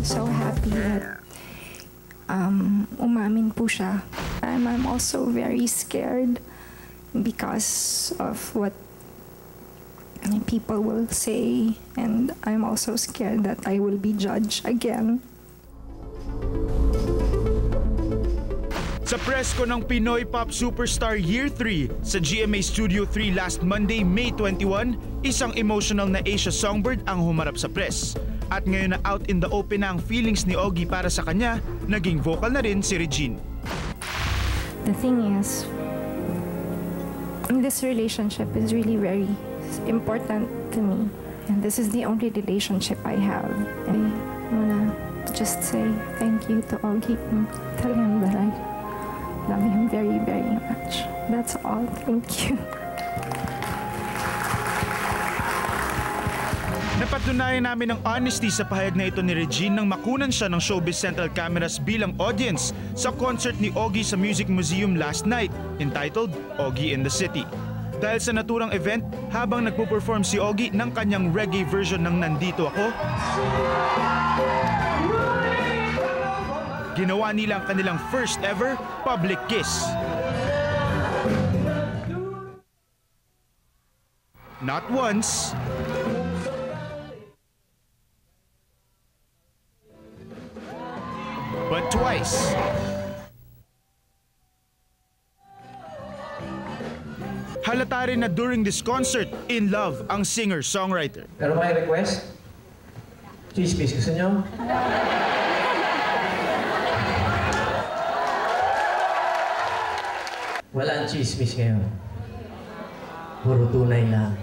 So happy that umamin po siya. I'm also very scared because of what people will say, and I'm also scared that I will be judged again. Sa presko ng Pinoy Pop Superstar Year 3 sa GMA Studio 3 last Monday, May 21, isang emotional na Asia Songbird ang humarap sa press. At ngayon na out in the open na ang feelings ni Ogie para sa kanya, naging vocal na rin si Regine. The thing is, this relationship is really very important to me. And this is the only relationship I have. I wanna just say thank you to Ogie and tell him that I love him very, very much. That's all. Thank you. Napatunayan namin ang honesty sa pahayag na ito ni Regine nang makunan siya ng Showbiz Central cameras bilang audience sa concert ni Ogie sa Music Museum last night, entitled Ogie in the City. Dahil sa naturang event, habang nagpo-perform si Ogie ng kanyang reggae version ng Nandito Ako, ginawa nila ang kanilang first ever public kiss. Not once, but twice. Halata rin na during this concert, in love ang singer-songwriter. Pero may request? Chismis, gusto nyo? Walang chismis ngayon. Puro tunay lang.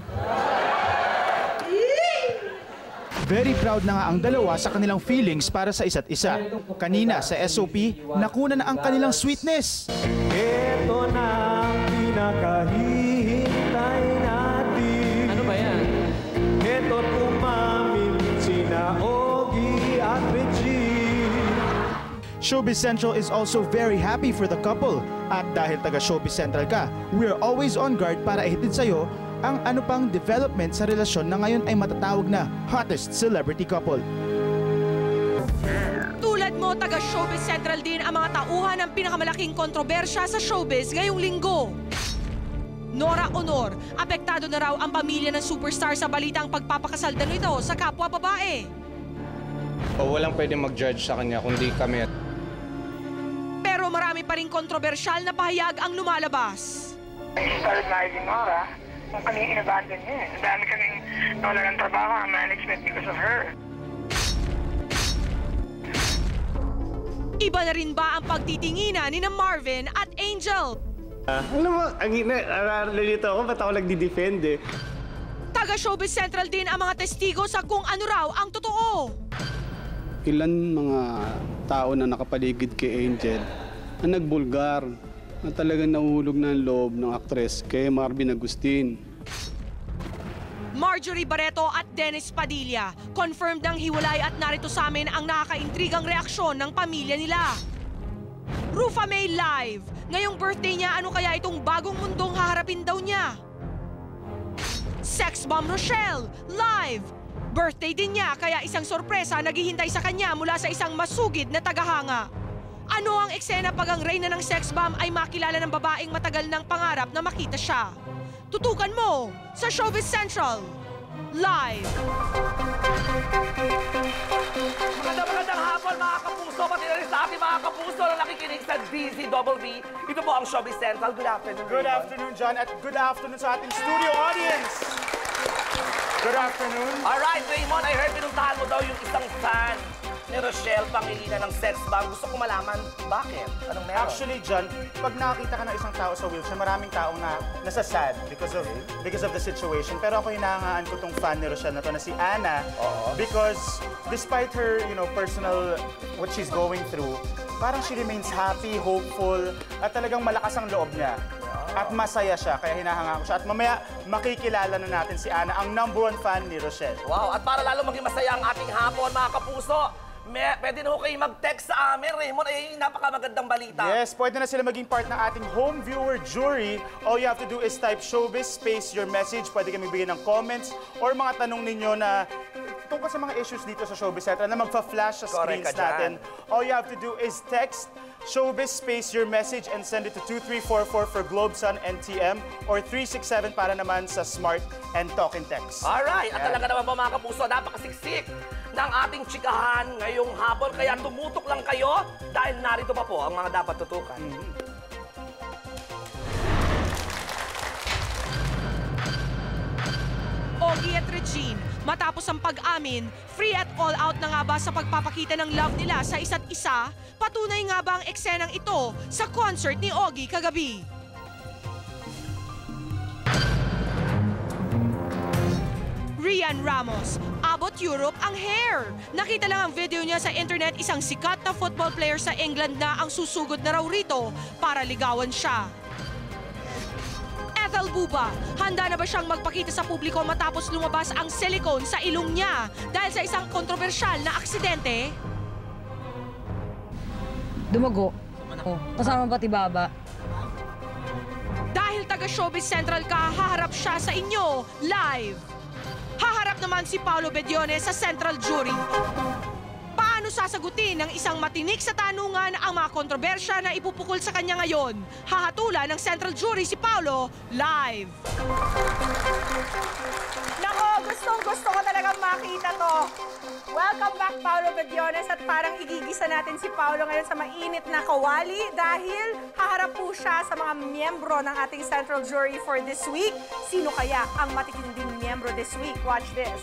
Very proud na nga ang dalawa sa kanilang feelings para sa isa't isa. Kanina sa SOP, nakuna na ang kanilang sweetness. Ito na ang pinakahihintay natin. Ano ba yan? Ito't umamin sina Ogie at Regine. Showbiz Central is also very happy for the couple. At dahil taga Showbiz Central ka, we're always on guard para ihatid sa'yo ang ano pang development sa relasyon na ngayon ay matatawag na hottest celebrity couple. Tulad mo, taga Showbiz Central din ang mga tauhan ng pinakamalaking kontrobersya sa showbiz ngayong linggo. Nora Honor, apektado na raw ang pamilya ng superstar sa balitang pagpapakasal daw nito sa kapwa babae. Walang pwede mag-judge sa kanya kundi kami. Pero marami pa rin kontrobersyal na pahayag ang lumalabas. Started marrying Nora, kung kami inabandon niya. Ang dami kaming nawala ng trabaho ang management because of her. Iba na rin ba ang pagtitinginan ni na Marvin at Angel? Alam mo, ang nalilito ako, ba't ako nagdi-defend eh? Taga Showbiz Central din ang mga testigo sa kung ano raw ang totoo. Ilan mga tao na nakapaligid kay Angel ang nagbulgar na talagang nahuhulog ng loob ng aktres kay Marvin Agustin. Marjorie Barreto at Dennis Padilla, confirmed ng hiwalay at narito sa amin ang nakakaintrigang reaksyon ng pamilya nila. Rufa May live. Ngayong birthday niya, ano kaya itong bagong mundong haharapin daw niya? Sex Bomb Rochelle, live. Birthday din niya, kaya isang sorpresa naghihintay sa kanya mula sa isang masugid na tagahanga. Ano ang eksena pag ang reyna ng sex bomb ay makilala ng babaeng matagal ng pangarap na makita siya? Tutukan mo sa Showbiz Central. Live! Magandang hapon mga kapuso, pati na rin sa ating mga kapuso na nakikinig sa DZBB. Ito po ang Showbiz Central. Good afternoon, Good afternoon, John, at good afternoon sa ating studio audience. Good afternoon. Alright, Raymond, I heard pinuntahan mo daw yung isang fan ni Rochelle Pangilinan ng sex bomb. Gusto ko malaman, bakit? Anong meron? Actually, John, pag nakakita ka ng isang tao sa wheelchair, maraming taong nasasad because of the situation. Pero ako hinahangaan ko tong fan ni Rochelle na to na si Anna. Because despite her, personal, what she's going through, parang she remains happy, hopeful, at talagang malakas ang loob niya. At masaya siya, kaya hinahangaan ko siya. At mamaya, makikilala na natin si Anna, ang #1 fan ni Rochelle. Wow, at para lalo maging masaya ang ating hapon, mga kapuso, pwede na ho kayo mag-text sa amin, Raymond. Ay, napakamagandang balita. Yes, pwede na sila maging part ng ating home viewer jury. All you have to do is type showbiz, space your message. Pwede kami bigyan ng comments or mga tanong ninyo na tungkol sa mga issues dito sa Showbiz Central na magpa-flash sa Correct screens ka dyan. natin, all you have to do is text Showbiz space your message and send it to 2344 for Globe, Sun, and TM or 367 para naman sa Smart and Talk and Text. Alright, at talaga naman po mga kapuso, napakasiksik ng ating chikahan ngayong hapon. Kaya tumutok lang kayo dahil narito pa po ang mga dapat tutukan. Ogie at Regine, matapos ang pag-amin, free at all out na nga ba sa pagpapakita ng love nila sa isa't isa? Patunay nga ba ang eksenang ito sa concert ni Ogie kagabi? Rian Ramos, abot Europe ang hair. Nakita lang ang video niya sa internet, isang sikat na football player sa England na ang susugod na raw rito para ligawan siya. Ethel Buba, handa na ba siyang magpakita sa publiko matapos lumabas ang silicone sa ilong niya dahil sa isang kontrobersyal na aksidente? Dumago. Kasama pati baba. Dahil taga Showbiz Central ka, haharap siya sa inyo live. Haharap naman si Paolo Bedione sa Central Jury. Paano sasagutin ng isang matinik sa tanungan ang mga kontrobersya na ipupukol sa kanya ngayon? Hahatulan ng Central Jury si Paolo live. Nako, gustong-gusto ko talagang makita to. Welcome back, Paolo Bediones, at parang igigisa natin si Paolo ngayon sa mainit na kawali dahil haharap po siya sa mga miyembro ng ating Central Jury for this week. Sino kaya ang matitinding miyembro this week? Watch this.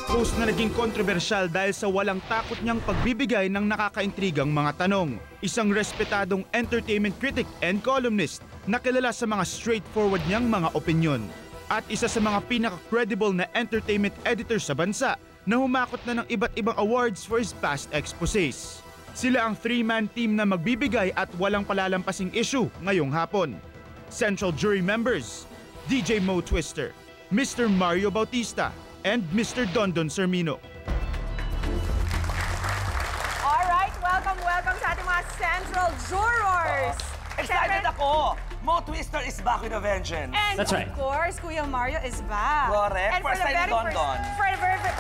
Post na naging kontrobersyal dahil sa walang takot niyang pagbibigay ng nakakaintrigang mga tanong. Isang respetadong entertainment critic and columnist na kilala sa mga straightforward niyang mga opinyon. At isa sa mga pinaka-credible na entertainment editor sa bansa na humakot na ng iba't ibang awards for his past exposés. Sila ang three-man team na magbibigay at walang palalampasing issue ngayong hapon. Central Jury members, DJ Mo Twister, Mr. Mario Bautista, and Mr. Dondon Sermino. Alright, welcome sa ating mga Central Jurors. Excited ako! Mo Twister is back with a vengeance. And That's of right. course, Kuya Mario is back. Correct. And First time ni Dondon.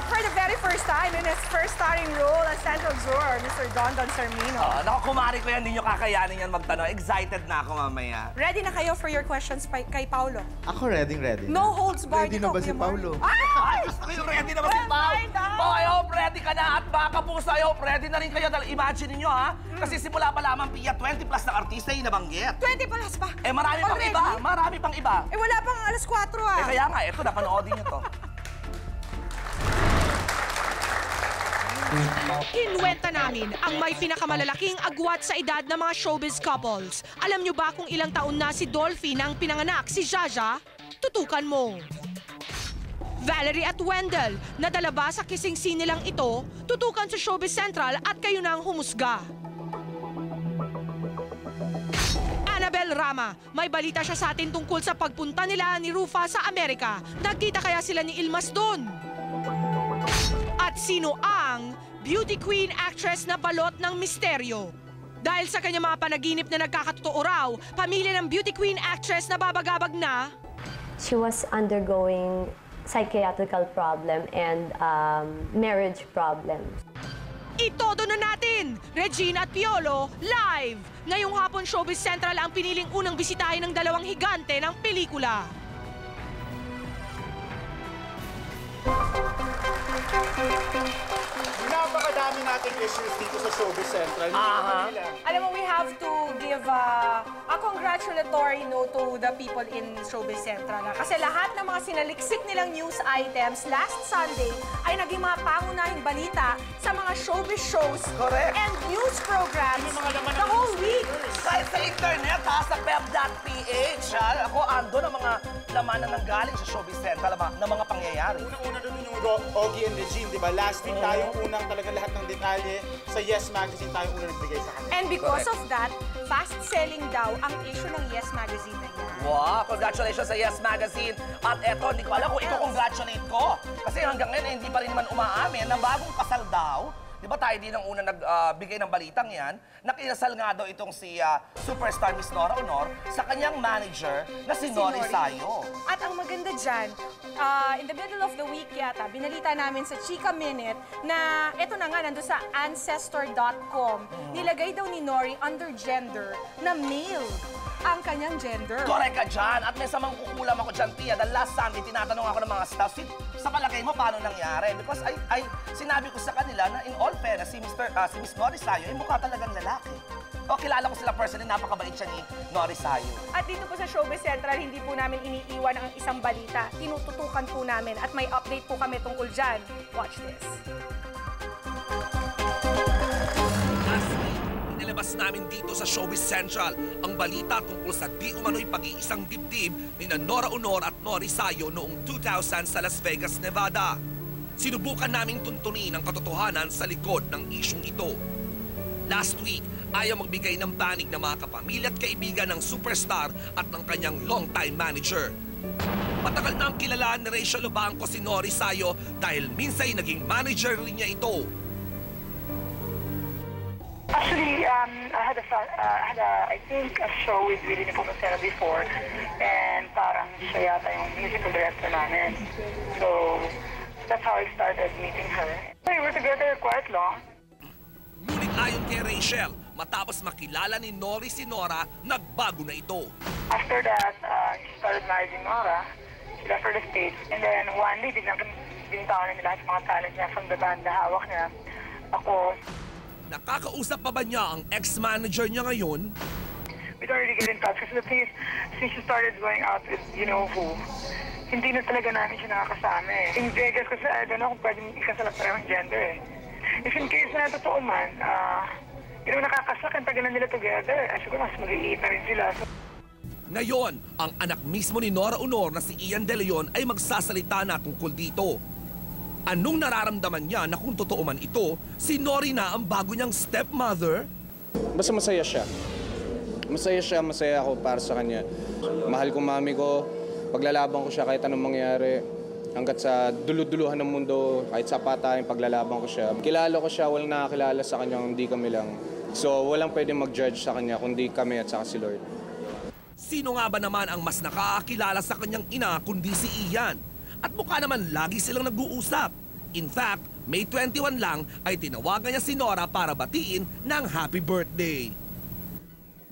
For the very first time in his first starring role as Central Juror, Mr. Dondon Sermino. Naku, kumari ko yan, hindi nyo kakayanin yan magtanong. Excited na ako mamaya. Ready na kayo for your questions kay Paolo? Ako ready. No holds barred. Ready na ba si Paolo? Ay, gusto ko yung ready na ba si Pao? Oh, I hope ready ka na at baka puso, I hope ready na rin kayo. Dahil imagine niyo ha, kasi simula pa lamang Pia, 20 plus na artista yung nabanggit. 20 plus pa? Eh marami pang Already? iba, marami pang iba. Eh wala pang alas 4 ah. Eh kaya nga, eto, napanoodin niyo to. Kinwenta namin ang may pinakamalalaking agwat sa edad ng mga showbiz couples. Alam nyo ba kung ilang taon na si Dolphy nang pinanganak si Jaja? Tutukan mo. Valerie at Wendell, nadala ba sa kissing scene nilang ito? Tutukan sa Showbiz Central at kayo nang humusga. Annabel Rama, may balita siya sa atin tungkol sa pagpunta nila ni Rufa sa Amerika. Nagkita kaya sila ni Ilmas doon? At sino ang beauty queen actress na balot ng misteryo? Dahil sa kanyang mga panaginip na nagkakatotoo raw, pamilya ng beauty queen actress na babagabag na she was undergoing psychiatrical problem and marriage problem. Itodo na natin! Regine at Piolo, live! Ngayong hapon, Showbiz Central ang piniling unang bisitahin ng dalawang higante ng pelikula. Napakadami nating issues dito sa Showbiz Central. Alam mo, we have to give a congratulatory note to the people in Showbiz Central. Kasi lahat ng mga sinaliksik nilang news items last Sunday ay naging mga pangunahing balita sa mga showbiz shows and news programs the whole week. Kahit sa internet ha, sa pep.ph ha, ako ando ng mga laman na nanggaling sa Showbiz Central na mga pangyayari. Unang-una doon yung Ogie and Regine, di ba? Last week tayong unang talaga lahat ng detalye sa Yes Magazine tayong unang nagbigay sa kanila. And because of that, fast-selling daw ang issue ng Yes Magazine na yan. Wow, congratulations sa Yes Magazine. At eto, hindi ko alam kung iko-congratulate ko. Kasi hanggang ngayon, hindi pa rin naman umaamin na bagong kasal daw Di ba tayo din ang una nagbigay ng balitang yan, na kinasal nga daw itong si superstar Miss Nora Aunor sa kanyang manager na si Nori Sayo. At ang maganda dyan, in the middle of the week yata, binalita namin sa Chika Minute na ito na nga, nandun sa ancestor.com, nilagay daw ni Nori under gender na male ang kanyang gender. Correct ka dyan. At may samang kukulam ako dyan, Pia. The last Sunday, tinatanong ako ng mga staff, sa palagay mo, paano nangyari? Because sinabi ko sa kanila na in all fairness, si Miss Nori Sayo ay mukha talagang lalaki. O, kilala ko sila personally, napakabait siya ni Nori Sayo. At dito po sa Showbiz Central, hindi po namin iniiwan ang isang balita. Tinututukan po namin at may update po kami tungkol dyan. Watch this. Inilabas namin dito sa Showbiz Central ang balita tungkol sa di umano'y pag-iisang dibdib ni Nora Aunor at Nori Sayo noong 2000 sa Las Vegas, Nevada. Sinubukan naming tuntunin ang katotohanan sa likod ng isyong ito. Last week, ayaw magbigay ng panig ng mga kapamilya at kaibigan ng superstar at ng kanyang longtime manager. Matagal na ang kilala ni Rachel Obangco si Nori Sayo dahil minsan naging manager rin niya ito. Actually, I had I think, a show with Willie Nepomuceno before, and parang siya yata yung musical director namin. So, that's how I started meeting her. We were together quite long. Ngunit ayon kay Rachel, matapos makilala ni Nori si Nora, nagbago na ito. After that, she started managing Nora. She left her the States. And then one day, biglang binitawan niya lahat ng mga talent niya from the band na hawak niya. Ako. Nakakausap pa ba niya ang ex-manager niya ngayon? We don't really get in touch kasi the thing is, since she started going out with you-know-who, hindi na talaga namin siya nakakasama eh. In Vegas kasi, I don't know kung pwedeng ikasal parehong gender eh. If in case na totoo man, nakakasal, ang tagal na nila together. Siguro mas mag-iita rin sila. Ngayon, ang anak mismo ni Nora Aunor na si Ian De Leon ay magsasalita na tungkol dito. Anong nararamdaman niya na kung totoo man ito, si Nori na ang bago niyang stepmother? Basta masaya siya. Masaya siya, masaya ako para sa kanya. Mahal ko mami ko, paglalaban ko siya kahit anong mangyari. Hanggat sa duluduluhan ng mundo, kahit sa patayin, paglalaban ko siya. Kilala ko siya, walang nakakilala sa kanya, hindi kami lang. So walang pwedeng mag-judge sa kanya, kundi kami at saka si Lord. Sino nga ba naman ang mas nakakakilala sa kanyang ina kundi si Ian? At mukha naman lagi silang nag-uusap. In fact, May 21 lang ay tinawagan niya si Nora para batiin ng happy birthday.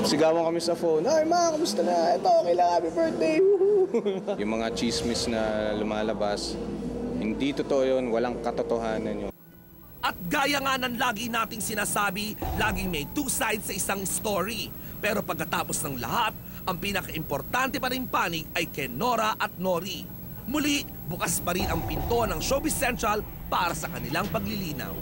Sigawan kami sa phone, "Ay ma, kamusta na? Ito, okay lang, happy birthday!" Yung mga chismis na lumalabas, hindi totoo yun, walang katotohanan yun. At gaya nga ng lagi nating sinasabi, laging may two sides sa isang story. Pero pagkatapos ng lahat, ang pinaka-importante pa rin panig ay kay Nora at Nori. Muli, bukas pa rin ang pinto ng Showbiz Central para sa kanilang paglilinaw.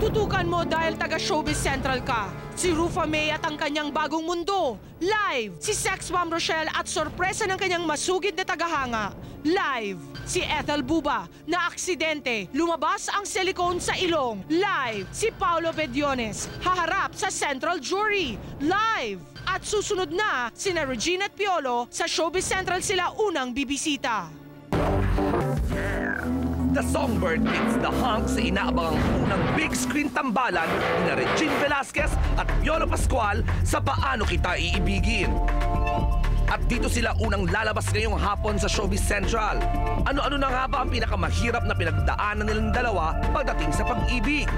Tutukan mo dahil taga Showbiz Central ka. Si Rufa May at ang kanyang bagong mundo. Live! Si Sex Bomb Rochelle at sorpresa ng kanyang masugid na tagahanga. Live! Si Ethel Buba na aksidente, lumabas ang silicone sa ilong. Live! Si Paolo Bediones, haharap sa Central Jury. Live! At susunod na, sina Regina at Piolo, sa Showbiz Central sila unang bibisita. The Songbird meets the Hunk sa inaabangang unang big screen tambalan ni Regine Velasquez at Piolo Pascual sa Paano Kita Iibigin. At dito sila unang lalabas ngayong hapon sa Showbiz Central. Ano-ano na nga ba ang pinakamahirap na pinagdaanan nilang dalawa pagdating sa pag-ibig?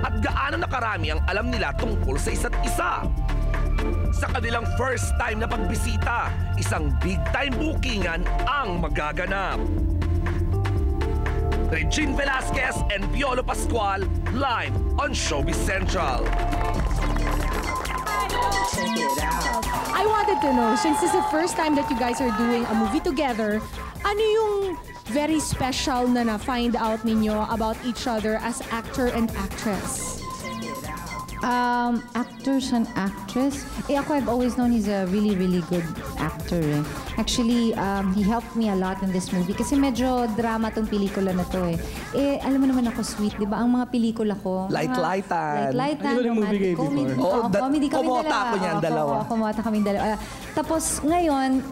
At gaano na karami ang alam nila tungkol sa isa't isa? Sa kanilang first time na pagbisita, isang big-time bookingan ang magaganap. Regine Velasquez and Piolo Pascual live on Showbiz Central. I wanted to know, since this is the first time that you guys are doing a movie together, ano yung very special na na-find out ninyo about each other as actor and actress? Actors and actress. Ako, I've always known he's a really, really good actor. Actually, he helped me a lot in this movie kasi medyo drama tong pelikula na to alam mo naman ako sweet, di ba? Ang mga pelikula ko. Light-lightan. Light-lightan. Romantic comedy. Comedy kami dalawa. Kumota ako niyan, dalawa. Kumota kami dalawa. Tapos ngayon,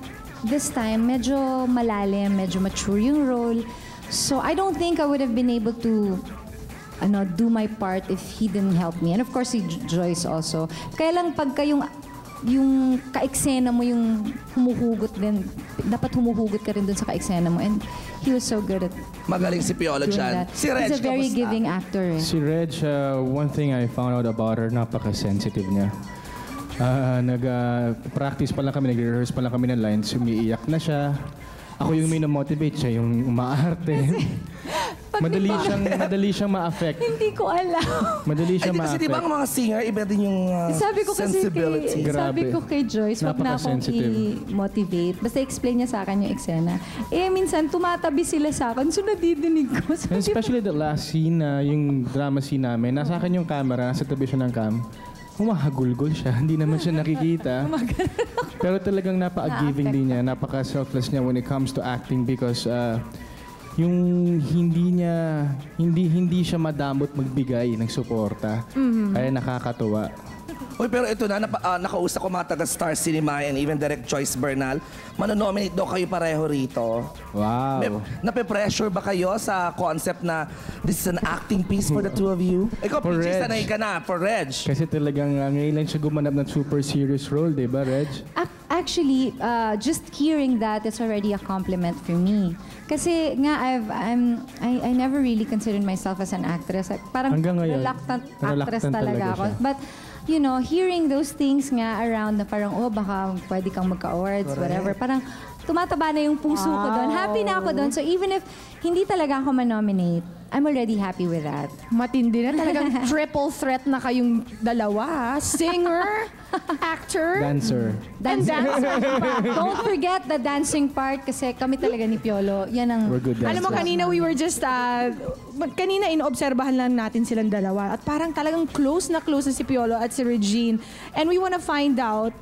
this time, medyo malalim, medyo mature yung role. So I don't think I would have been able to do my part if he didn't help me. And of course, si Joyce also. Kaya lang pagka yung ka-eksena mo yung humuhugot din, dapat humuhugot ka rin dun sa ka-eksena mo. And he was so good at Magaling si Piolo dyan. Si Reg, he's a very kamusta? giving actor. Si Reg, one thing I found out about her, napaka-sensitive niya. Nag-practice pa lang kami, nag-rehearse pa lang kami ng lines, umiiyak na siya. Ako yung may-motivate, siya yung umaarte. Madali siyang ma-affect. Hindi ko alam. Madali siyang ma-affect. Kasi di ba ang mga singer, iba din yung sensibility. Sabi ko kay Joyce, wag na akong i-motivate. Basta explain niya sa akin yung eksena. Minsan tumatabi sila sa akin, so nadidinig ko. Especially the last scene, yung drama scene namin, nasa akin yung camera, nasa tabi siya ng cam. Humahagulgol siya, hindi naman siya nakikita. Pero talagang napaka-giving din niya, napaka-selfless niya when it comes to acting because yung hindi siya madamot magbigay ng suporta. Kaya nakakatuwa. Uy, pero ito na, nakausap ko mga taga-Star Cinema and even Direct Joyce Bernal. Manonominate daw kayo pareho rito. Wow. Nape-pressure ba kayo sa concept na this is an acting piece for the two of you? Ikaw, PG, sanay ka na, for Reg. Kasi talagang ngayon lang siya gumanap ng super serious role, di ba, Reg? Actually, just hearing that is already a compliment for me. Kasi nga, I never really considered myself as an actress. Parang reluctant actress talaga ako. But, you know, hearing those things nga around na parang, baka pwede kang magka-awards, whatever. Parang tumataba na yung puso ko doon. Happy na ako doon. So even if hindi talaga ako ma-nominate, I'm already happy with that. Matindi na. Talagang triple threat na kayong dalawa. Singer, actor, dancer. And dancer. Don't forget the dancing part kasi kami talaga ni Piolo. Yan ang... We're good dancers. Alam mo, kanina we were just... kanina inoobserbahan lang natin silang dalawa. At parang talagang close na si Piolo at si Regine. And we wanna find out...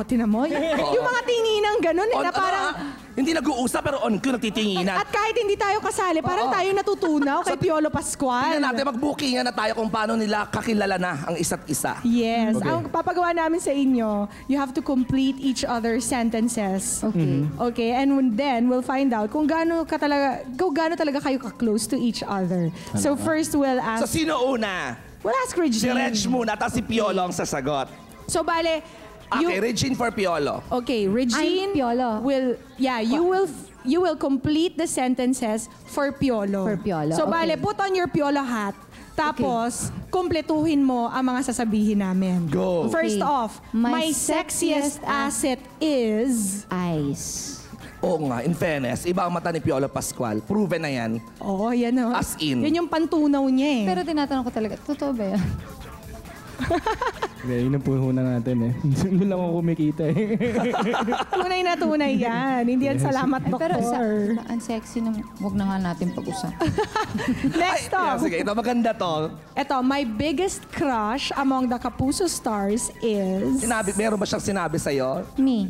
tinan mo. Yung mga tinginang ganun na parang... Hindi nag-uusap pero on cue nagtitinginan. At kahit hindi tayo kasali, parang tayo natutunaw kay Piolo Pascual. Tingnan natin, mag-bookingan na tayo kung paano nila kakilala na ang isa't isa. Yes. Okay. Ang papagawa namin sa inyo, you have to complete each other's sentences. Okay. Okay, and then we'll find out kung gaano talaga kayo ka-close to each other. So first we'll ask... So sino una? We'll ask Regine. Si Reg muna, tapos si Piolo ang sasagot. So bale... Okay, Regine for Piolo. Okay, Regine I'm Piolo. you will complete the sentences for Piolo. For Piolo, So okay. bale, put on your Piolo hat. Tapos, kumpletuhin mo ang mga sasabihin namin. Go. First Okay. off, my sexiest asset is... Eyes. Oo nga, in fairness, iba ang mata ni Piolo Pascual. Proven na yan. Oo, yan o. As in. Yan yung pantunaw niya eh. Pero tinatanong ko talaga, totoo ba yan? Yun ang puhunan natin eh. Doon lang ako kumikita eh. Tunay na tunay yan. Hindi yan salamat, Pero doktor. ang sexy na, huwag na nga natin pag-usap. Next off. Sige, ito maganda to. Ito, my biggest crush among the Kapuso stars is... Meron ba siyang sinabi sa'yo? Me.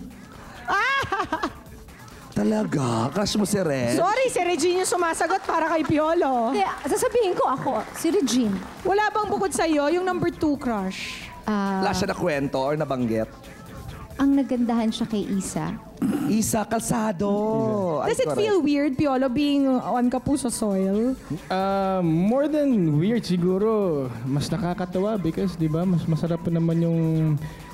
Talaga? Crush mo si Reg? Sorry, si Regine yung sumasagot para kay Piolo. Hindi, sasabihin ko ako, si Regine. Wala bang bukod sa'yo yung number 2 crush? Wala siya na kwento or nabanggit? Ang nagandahan siya kay Isa. Isa Calzado. Does it feel weird, Piolo, being on Kapuso soil? More than weird siguro, mas nakakatawa because 'di ba, mas masarap pa naman yung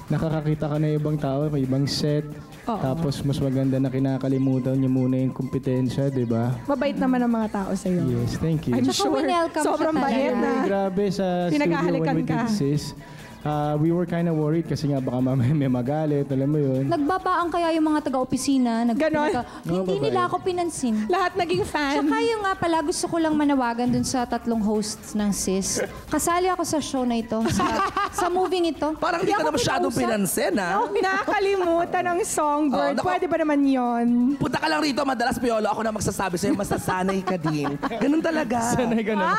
nakakakita ka na ibang tao, may ibang set. Tapos mas maganda na kinakalimutan niyo muna yung kompetensya, 'di ba? Mabait naman ang mga tao sa'yo. Yes, thank you. I'm Tsaka sure. winelcome siya Sobrang talaga. bait na. Grabe sa studio Pinagahalikan when we ka. did this. We were kind of worried kasi nga baka mamaya may magalit, alam mo yun. Nagbabaan kaya yung mga taga-opisina. Ganon. Hindi nila ako pinansin. Lahat naging fan. Tsaka yung nga pala, gusto ko lang manawagan dun sa 3 hosts ng SIS. Kasali ako sa show na ito, sa movie ito. Parang hindi ka na masyadong pinansin, ha? Nakakalimutan ang songbird. Oh, Pwede ba naman yon? Punta ka lang rito, madalas Piolo, ako na magsasabi sa'yo, masasanay ka din. Ganun talaga. Sanay ka na.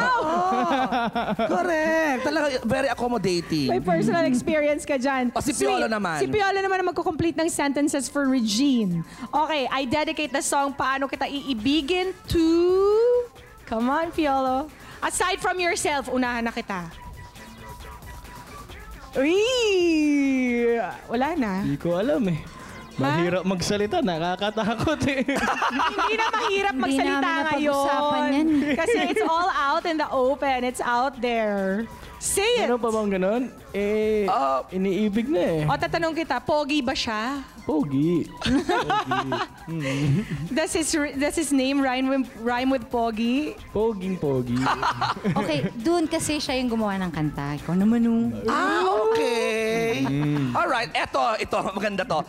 Correct. Talaga, very accommodating. May personal experience ka dyan. O, si Piolo naman. Si Piolo naman ang magkukomplete ng sentences for Regine. Okay, I dedicate the song Paano Kita Iibigin to... Come on, Piolo. Aside from yourself, unahan na kita. Uy! Wala na. Hindi ko alam eh. Mahirap magsalita, nakakatakot eh. Hindi na mahirap Hindi magsalita namin napag-usapan ngayon. yan. Kasi it's all out in the open. It's out there. Say it. Ano pa bang ganon? Iniibig na eh. O, tatanong kita, pogi ba siya? Pogi. Does his name rhyme with pogi? Poging-pogi. Okay, doon kasi siya yung gumawa ng kanta. Ikaw naman Okay. Alright, ito, maganda to.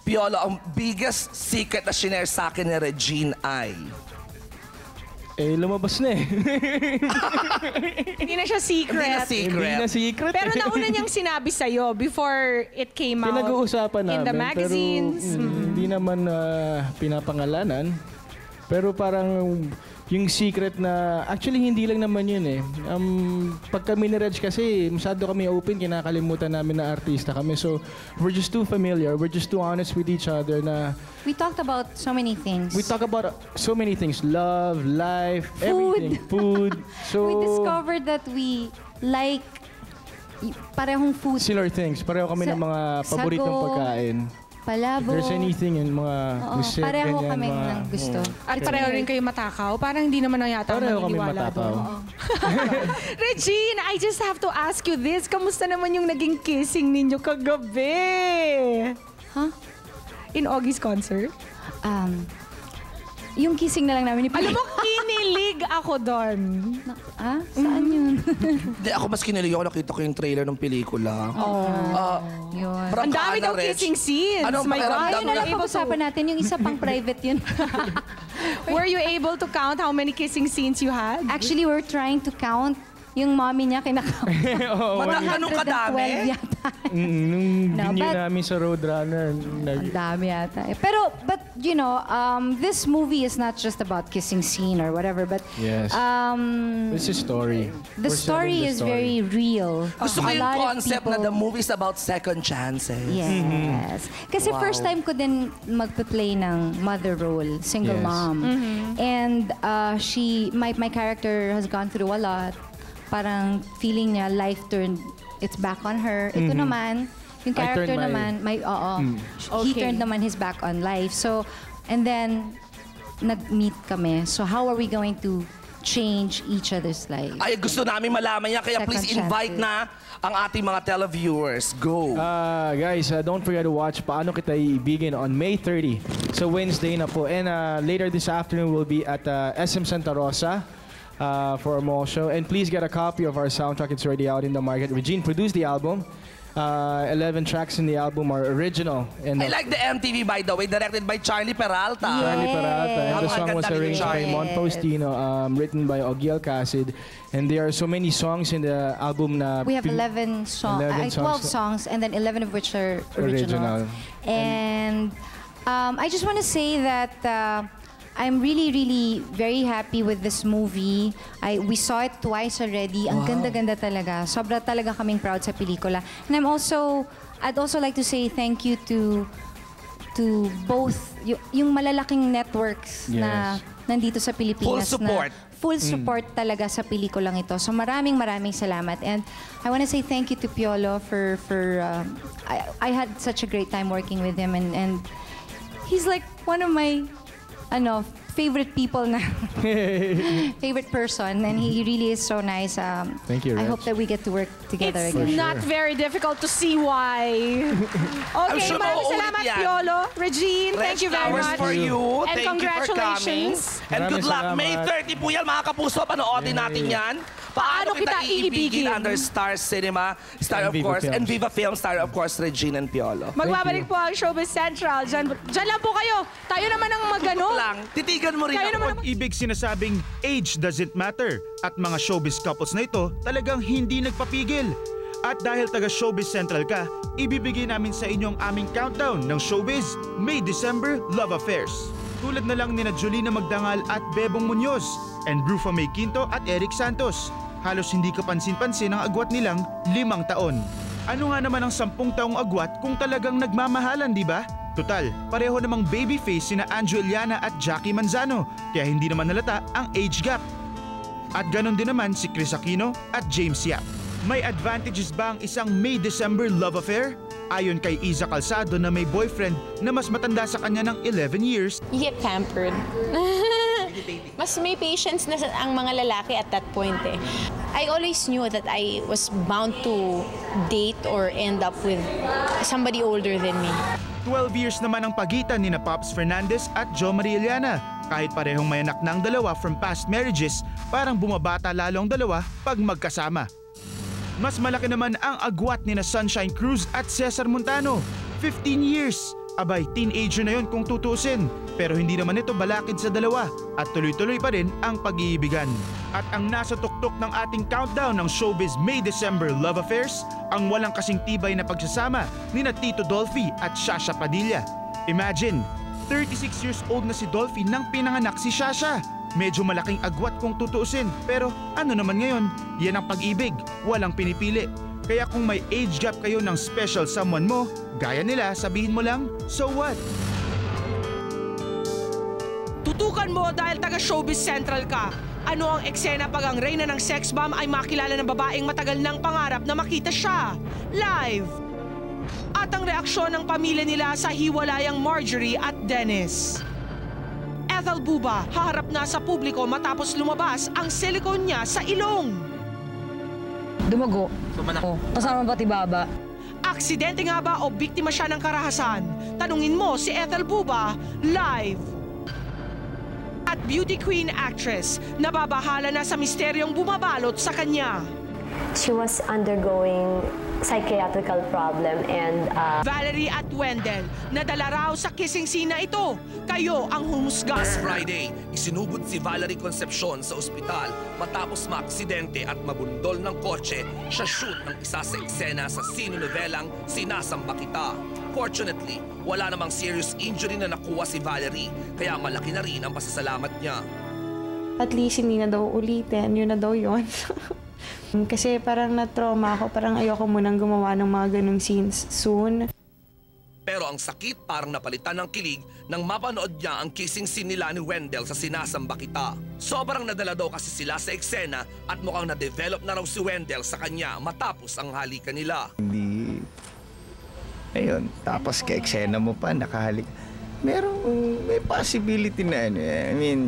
Piolo, ang biggest secret na shinare sa akin ni Regine ay... lumabas na eh. Hindi na siya secret. Hindi na secret. Pero nauna niyang sinabi sa'yo before it came out. Pinag-uusapan namin. In the magazines. Pero hindi naman pinapangalanan. Pero parang yung secret na, actually hindi lang naman yun eh. Pag kami ni Reg kasi, masyado kami open, kinakalimutan namin na artista kami. So, we're just too familiar, we're just too honest with each other na... We talked about so many things. We talk about so many things. Love, life, everything. Food. So, we discovered that we like parehong food. similar things. Pareho kami ng mga paboritong sago, pagkain. Palabo. If there's anything in mga gusto, pareho ganyan, kami mga, ng gusto. At pareho rin kayo matakaw? Parang hindi naman na yata Pareho kami maniniwala matakaw. doon. Regine, I just have to ask you this. Kamusta naman yung naging kissing ninyo kagabi? Huh? In Augie's concert? Yung kissing na lang namin ni Alam mo, kinilig ako doon. Saan yun? Hindi, ako mas kinilig ako. Nakita ko yung trailer ng pelikula. Yun. Ang dami daw kissing scenes. Ano My God, Ayun na lang pag-usapan natin. Yung isa pang private yun. Were you able to count how many kissing scenes you had? Actually, we're trying to count. Yung mommy niya kinakount. Ganun kadami? 112 yata. Nung No, venue but- namin sa Roadrunner, Ang dami yata. Pero, but, you know, this movie is not just about kissing scene or whatever, but Yes. It's a story. the We're story selling the is story. very real. Gusto ko A yung lot of concept na people- the movie is about second chances. Yes. Kasi Wow. first time ko din magpa-play ng mother role, single Yes. mom. And my character has gone through a lot. Parang feeling niya life turned its back on her. Ito naman, yung I character turned my- naman, he Okay. turned naman his back on life. So, and then nag-meet kami. So how are we going to change each other's lives? Ay, gusto namin malaman yan. Kaya Second please invite chances. na ang ating mga televiewers. Go! Guys, don't forget to watch Paano Kita Iibigin on May 30. So Wednesday na po. And later this afternoon, we'll be at SM Santa Rosa for a mall show. And please get a copy of our soundtrack. It's already out in the market. Regine produced the album. 11 tracks in the album are original. And I like the MTV, by the way, directed by Charlie Peralta. Charlie Peralta. And the Yes. song was Ang ganda arranged by ni Mon Faustino, written by Ogiel Casid. And there are so many songs in the album na... We have 11 songs, 12 songs, and then 11 of which are original. And I just want to say that I'm really, really very happy with this movie. We saw it twice already. Ang ganda-ganda talaga. Sobra talaga kaming proud sa pelikula. And I'd also like to say thank you to both yung malalaking networks na nandito sa Pilipinas. Full support. Full support talaga sa pelikulang ito. So maraming salamat. And I want to say thank you to Piolo for I had such a great time working with him, and he's like one of my favorite people na favorite person, and he really is so nice. Thank you, I Reg. hope that we get to work together It's again. not very difficult to see why. Okay, sure maraming mauulit salamat, yan. Piolo. Regine, thank you very flowers much. for you. And Thank you for coming. congratulations. And good Maraming luck. salamat. May 30 po yan, mga kapuso. Panoodin natin yan. Paano kita iibigin under Star Cinema, Star of And Viva course, Films. and Viva Film, Star of course, Regine and Piolo. Magbabalik po ang Showbiz Central. Diyan lang po kayo. Tayo naman ang magano. lang, titigan mo rin Tayo naman ako. Ibig sinasabing age doesn't matter at mga showbiz couples na ito talagang hindi nagpapigil. At dahil taga Showbiz Central ka, ibibigay namin sa inyong aming countdown ng Showbiz May-December Love Affairs. Tulad na lang nina Jolina Magdangal at Bebong Muñoz and Rufa May Quinto at Eric Santos. Halos hindi kapansin-pansin ang agwat nilang 5 taon. Ano nga naman ang 10 taong agwat kung talagang nagmamahalan, di ba? Total, pareho namang babyface sina Anjo Eliana at Jackie Manzano, kaya hindi naman nalata ang age gap. At ganon din naman si Chris Aquino at James Yap. May advantages ba ang isang May-December love affair? Ayon kay Iza Calzado na may boyfriend na mas matanda sa kanya ng 11 years. You get pampered. Mas may patience na ang mga lalaki at that point eh. I always knew that I was bound to date or end up with somebody older than me. 12 years naman ang pagitan ni na Pops Fernandez at Jo Maria Iliana. Kahit parehong may anak ng dalawa from past marriages, parang bumabata lalong dalawa pag magkasama. Mas malaki naman ang agwat ni na Sunshine Cruz at Cesar Montano. 15 years. Abay, teenager na yon kung tutusin. Pero hindi naman ito balakid sa dalawa at tuloy-tuloy pa rin ang pag-iibigan. At ang nasa tuktok ng ating countdown ng Showbiz May-December Love Affairs, ang walang kasing tibay na pagsasama ni na Tito Dolphy at Shasha Padilla. Imagine, 36 years old na si Dolphy nang pinanganak si Shasha. Medyo malaking agwat kung tutuusin, pero ano naman ngayon, yan ang pag-ibig, walang pinipili. Kaya kung may age gap kayo ng special someone mo, gaya nila, sabihin mo lang, so what? Tutukan mo dahil taga Showbiz Central ka. Ano ang eksena pag ang reyna ng sex bomb ay makilala ng babaeng matagal ng pangarap na makita siya? Live! At ang reaksyon ng pamilya nila sa hiwalayang Marjorie at Dennis. Ethel Buba haharap na sa publiko matapos lumabas ang silikon niya sa ilong. Dumago. Kasama pati baba. Aksidente nga ba o biktima siya ng karahasan? Tanungin mo si Ethel Buba live. At beauty queen actress, nababahala na sa misteryong bumabalot sa kanya. She was undergoing psychiatrical problem and Valerie at Wendell, nadala raw sa kissing scene na ito. Kayo ang humusga. Last Friday, isinugod si Valerie Concepcion sa ospital matapos maaksidente at mabundol ng kotse sa shoot ng isa sa eksena sa sine-novelang Sinasamba Kita. Fortunately, wala namang serious injury na nakuha si Valerie, kaya malaki na rin ang pasasalamat niya. At least hindi na daw ulitin, yun na daw yun. Kasi parang na-trauma ako, parang ayoko munang gumawa ng mga ganung scenes soon. Pero ang sakit parang napalitan ng kilig nang mapanood niya ang kissing scene nila ni Wendell sa Sinasamba Kita. Sobrang nadala daw kasi sila sa eksena at mukhang na-develop na raw si Wendell sa kanya matapos ang halikan nila. Hindi, ayun, tapos ka-eksena mo pa, nakahalik. May possibility na ano, I mean...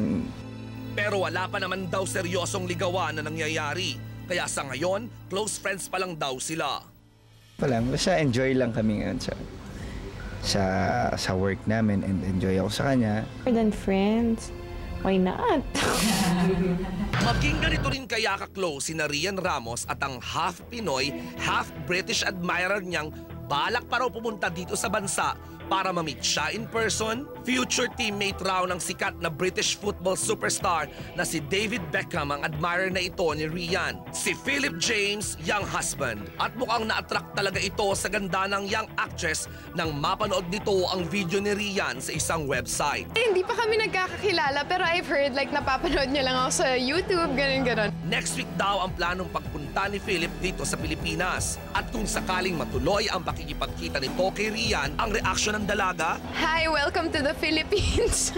Pero wala pa naman daw seryosong ligawan na nangyayari. Kaya sa ngayon, close friends pa lang daw sila. Basta enjoy lang kami ngayon sa work namin and enjoy ako sa kanya. More than friends, why not? Maging ganito rin kaya ka-close si Rian Ramos at ang half Pinoy, half British admirer niyang balak pa raw pumunta dito sa bansa para ma-meet siya in person. Future teammate raw ng sikat na British football superstar na si David Beckham ang admirer na ito ni Rian. Si Philip James, young husband. At mukhang na-attract talaga ito sa ganda ng young actress nang mapanood nito ang video ni Rian sa isang website. Hindi pa kami nagkakakilala pero I've heard like napapanood niya lang ako sa YouTube, ganun-ganon. Next week daw ang planong pagpunta ni Philip dito sa Pilipinas. At kung sakaling matuloy ang pakikipagkita nito kay Rian, ang reaksyon ng dalaga? Hi, welcome to the Philippines.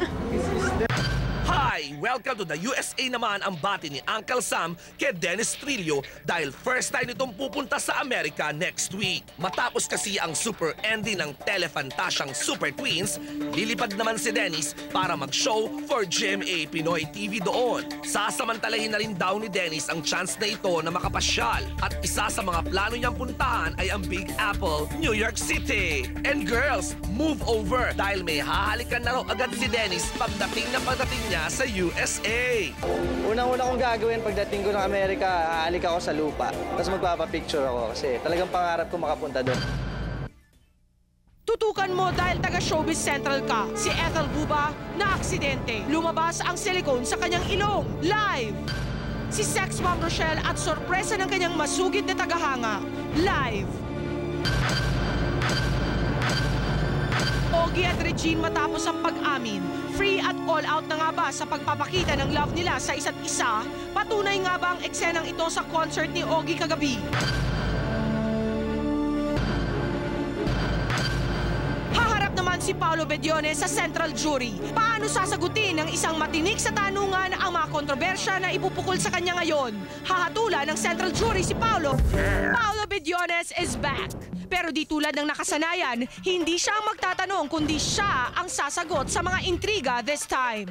Hi! Welcome to the USA naman ang bati ni Uncle Sam kay Dennis Trillo dahil first time nitong pupunta sa Amerika next week. Matapos kasi ang super ending ng Telefantasyang Super Twins, lilipad naman si Dennis para mag-show for GMA Pinoy TV doon. Sasamantalahin na rin daw ni Dennis ang chance na ito na makapasyal at isa sa mga plano niyang puntahan ay ang Big Apple, New York City. And girls, move over dahil may hahalikan na raw agad si Dennis pagdating niya sa USA. Unang-una kong gagawin pagdating ko ng Amerika, aalik ako sa lupa. Tapos magpapapicture ako kasi talagang pangarap ko makapunta doon. Tutukan mo dahil taga Showbiz Central ka. Si Ethel Buba na aksidente. Lumabas ang silikon sa kanyang ilong. Live! Si Sex Bomb Rochelle at sorpresa ng kanyang masugid na tagahanga. Live! Ogie at Regine matapos ang pag-amin. Free at all out na nga ba sa pagpapakita ng love nila sa isa't isa? Patunay nga ba ang eksenang ito sa concert ni Ogie kagabi? Haharap naman si Paolo Bedione sa Central Jury. Paano sasagutin ng isang matinik sa tanungan ang mga kontrobersya na ipupukol sa kanya ngayon? Hahatulan ng Central Jury si Paolo. Paolo Bediones is back. Pero di tulad ng nakasanayan, hindi siya ang magtatanong kundi siya ang sasagot sa mga intriga this time.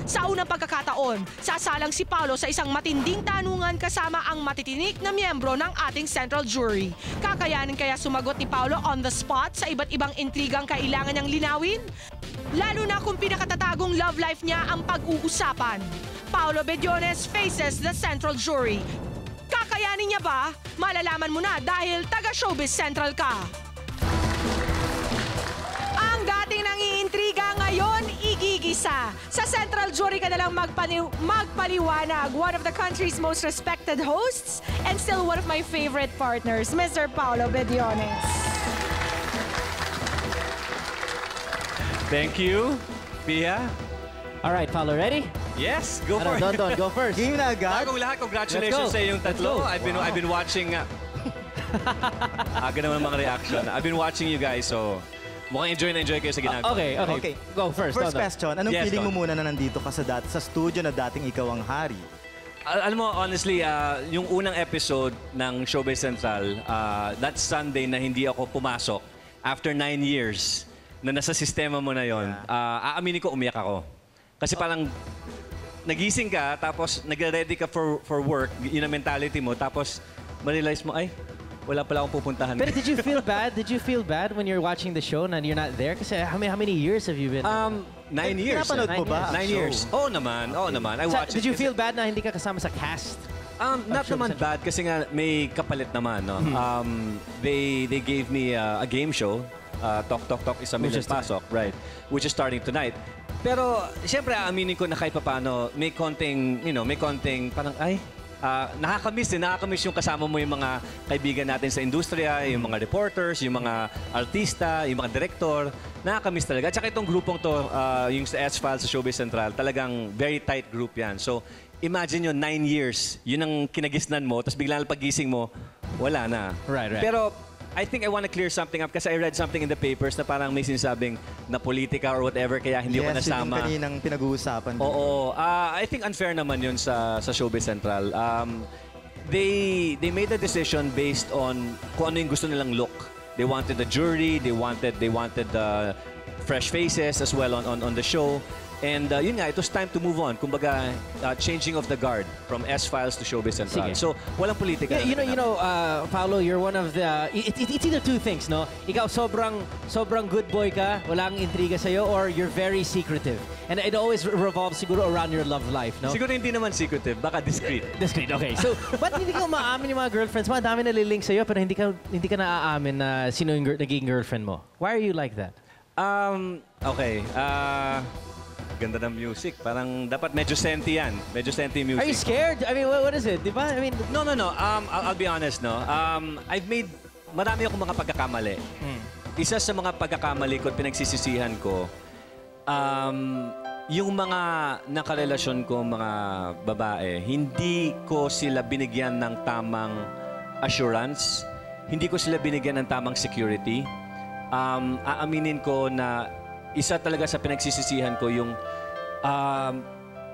Sa unang pagkakataon, sasalang si Paolo sa isang matinding tanungan kasama ang matitinik na miyembro ng ating central jury. Kakayanin kaya sumagot ni Paolo on the spot sa iba't ibang intrigang kailangan niyang linawin? Lalo na kung pinakatatagong love life niya ang pag-uusapan. Paolo Bediones faces the central jury. Kakayanin niya ba? Malalaman mo na dahil taga-Showbiz Central ka. Ang dating nangiintriga ngayon, igigisa. Sa central jury ka na lang magpaliwanag. One of the country's most respected hosts and still one of my favorite partners, Mr. Paolo Bediones. Thank you, Pia. All right, Paolo, ready? Yes, go for it. Don, go first. Game na agad. Bagong lahat, congratulations sa iyong tatlo. I've been watching... Aga naman mga reaction. I've been watching you guys, so mukhang enjoy kayo sa ginagawa. Okay. Go first. First Don. question, anong feeling mo muna na nandito ka sa studio na dating ikaw ang hari? Alam mo, honestly, yung unang episode ng Showbiz Central, that Sunday na hindi ako pumasok, after 9 years na nasa sistema mo na yon, aaminin ko, umiyak ako. Kasi parang nagising ka, tapos nagre-ready ka for work, yun ang mentality mo, tapos ma-realize mo, ay, wala pala akong pupuntahan. But did you feel bad? Did you feel bad when you're watching the show and you're not there? Kasi how many years have you been? 9 years. Pinapanood mo ba? 9 years. Oo naman. I watched it. Did you feel bad na hindi ka kasama sa cast? Not naman bad kasi nga may kapalit naman. No? They gave me a game show. Talk, Isa Million Pasok. Right. Which is starting tonight. Pero, siyempre, aaminin ko na kahit paano, may konting parang, nakakamiss yung kasama mo yung mga kaibigan natin sa industriya, yung mga reporters, yung mga artista, yung mga director. Nakakamiss talaga. At saka itong grupong to, yung sa S-Files sa Showbiz Central, talagang very tight group yan. So, imagine yun, 9 years, yun ang kinagisnan mo, tapos biglang pagising mo, wala na. Right. Pero, I think I want to clear something up kasi I read something in the papers na parang may sinasabing na politika or whatever kaya hindi ko nasama. Yes, yung kaninang pinag-uusapan. Oo. I think unfair naman yun sa Showbiz Central. They made a decision based on kung ano yung gusto nilang look. They wanted the jury, they wanted the fresh faces as well on the show. And yun nga, it was time to move on. Kumbaga, changing of the guard from S-Files to Showbiz Central. Sige. So, walang politika. You know, Paolo, you're one of the... It's either two things, no? Ikaw sobrang good boy ka, walang intriga sa'yo, or you're very secretive. And it always revolves siguro around your love life, no? Siguro hindi naman secretive, baka discreet. Discreet, okay. So, ba't hindi ka umaamin yung mga girlfriends mo? Ang dami nalilink sa'yo, pero hindi ka naaamin na sino yung naging girlfriend mo. Why are you like that? Okay. Ganda ng music. Parang dapat medyo senti yan. Medyo senti music. Are you scared? I mean, what is it? Diba? I mean... No. I'll be honest, no. I've made... Marami akong mga pagkakamali. Isa sa mga pagkakamali ko at pinagsisisihan ko, yung mga nakarelasyon ko, mga babae, hindi ko sila binigyan ng tamang assurance. Hindi ko sila binigyan ng tamang security. Aaminin ko na isa talaga sa pinagsisisihan ko yung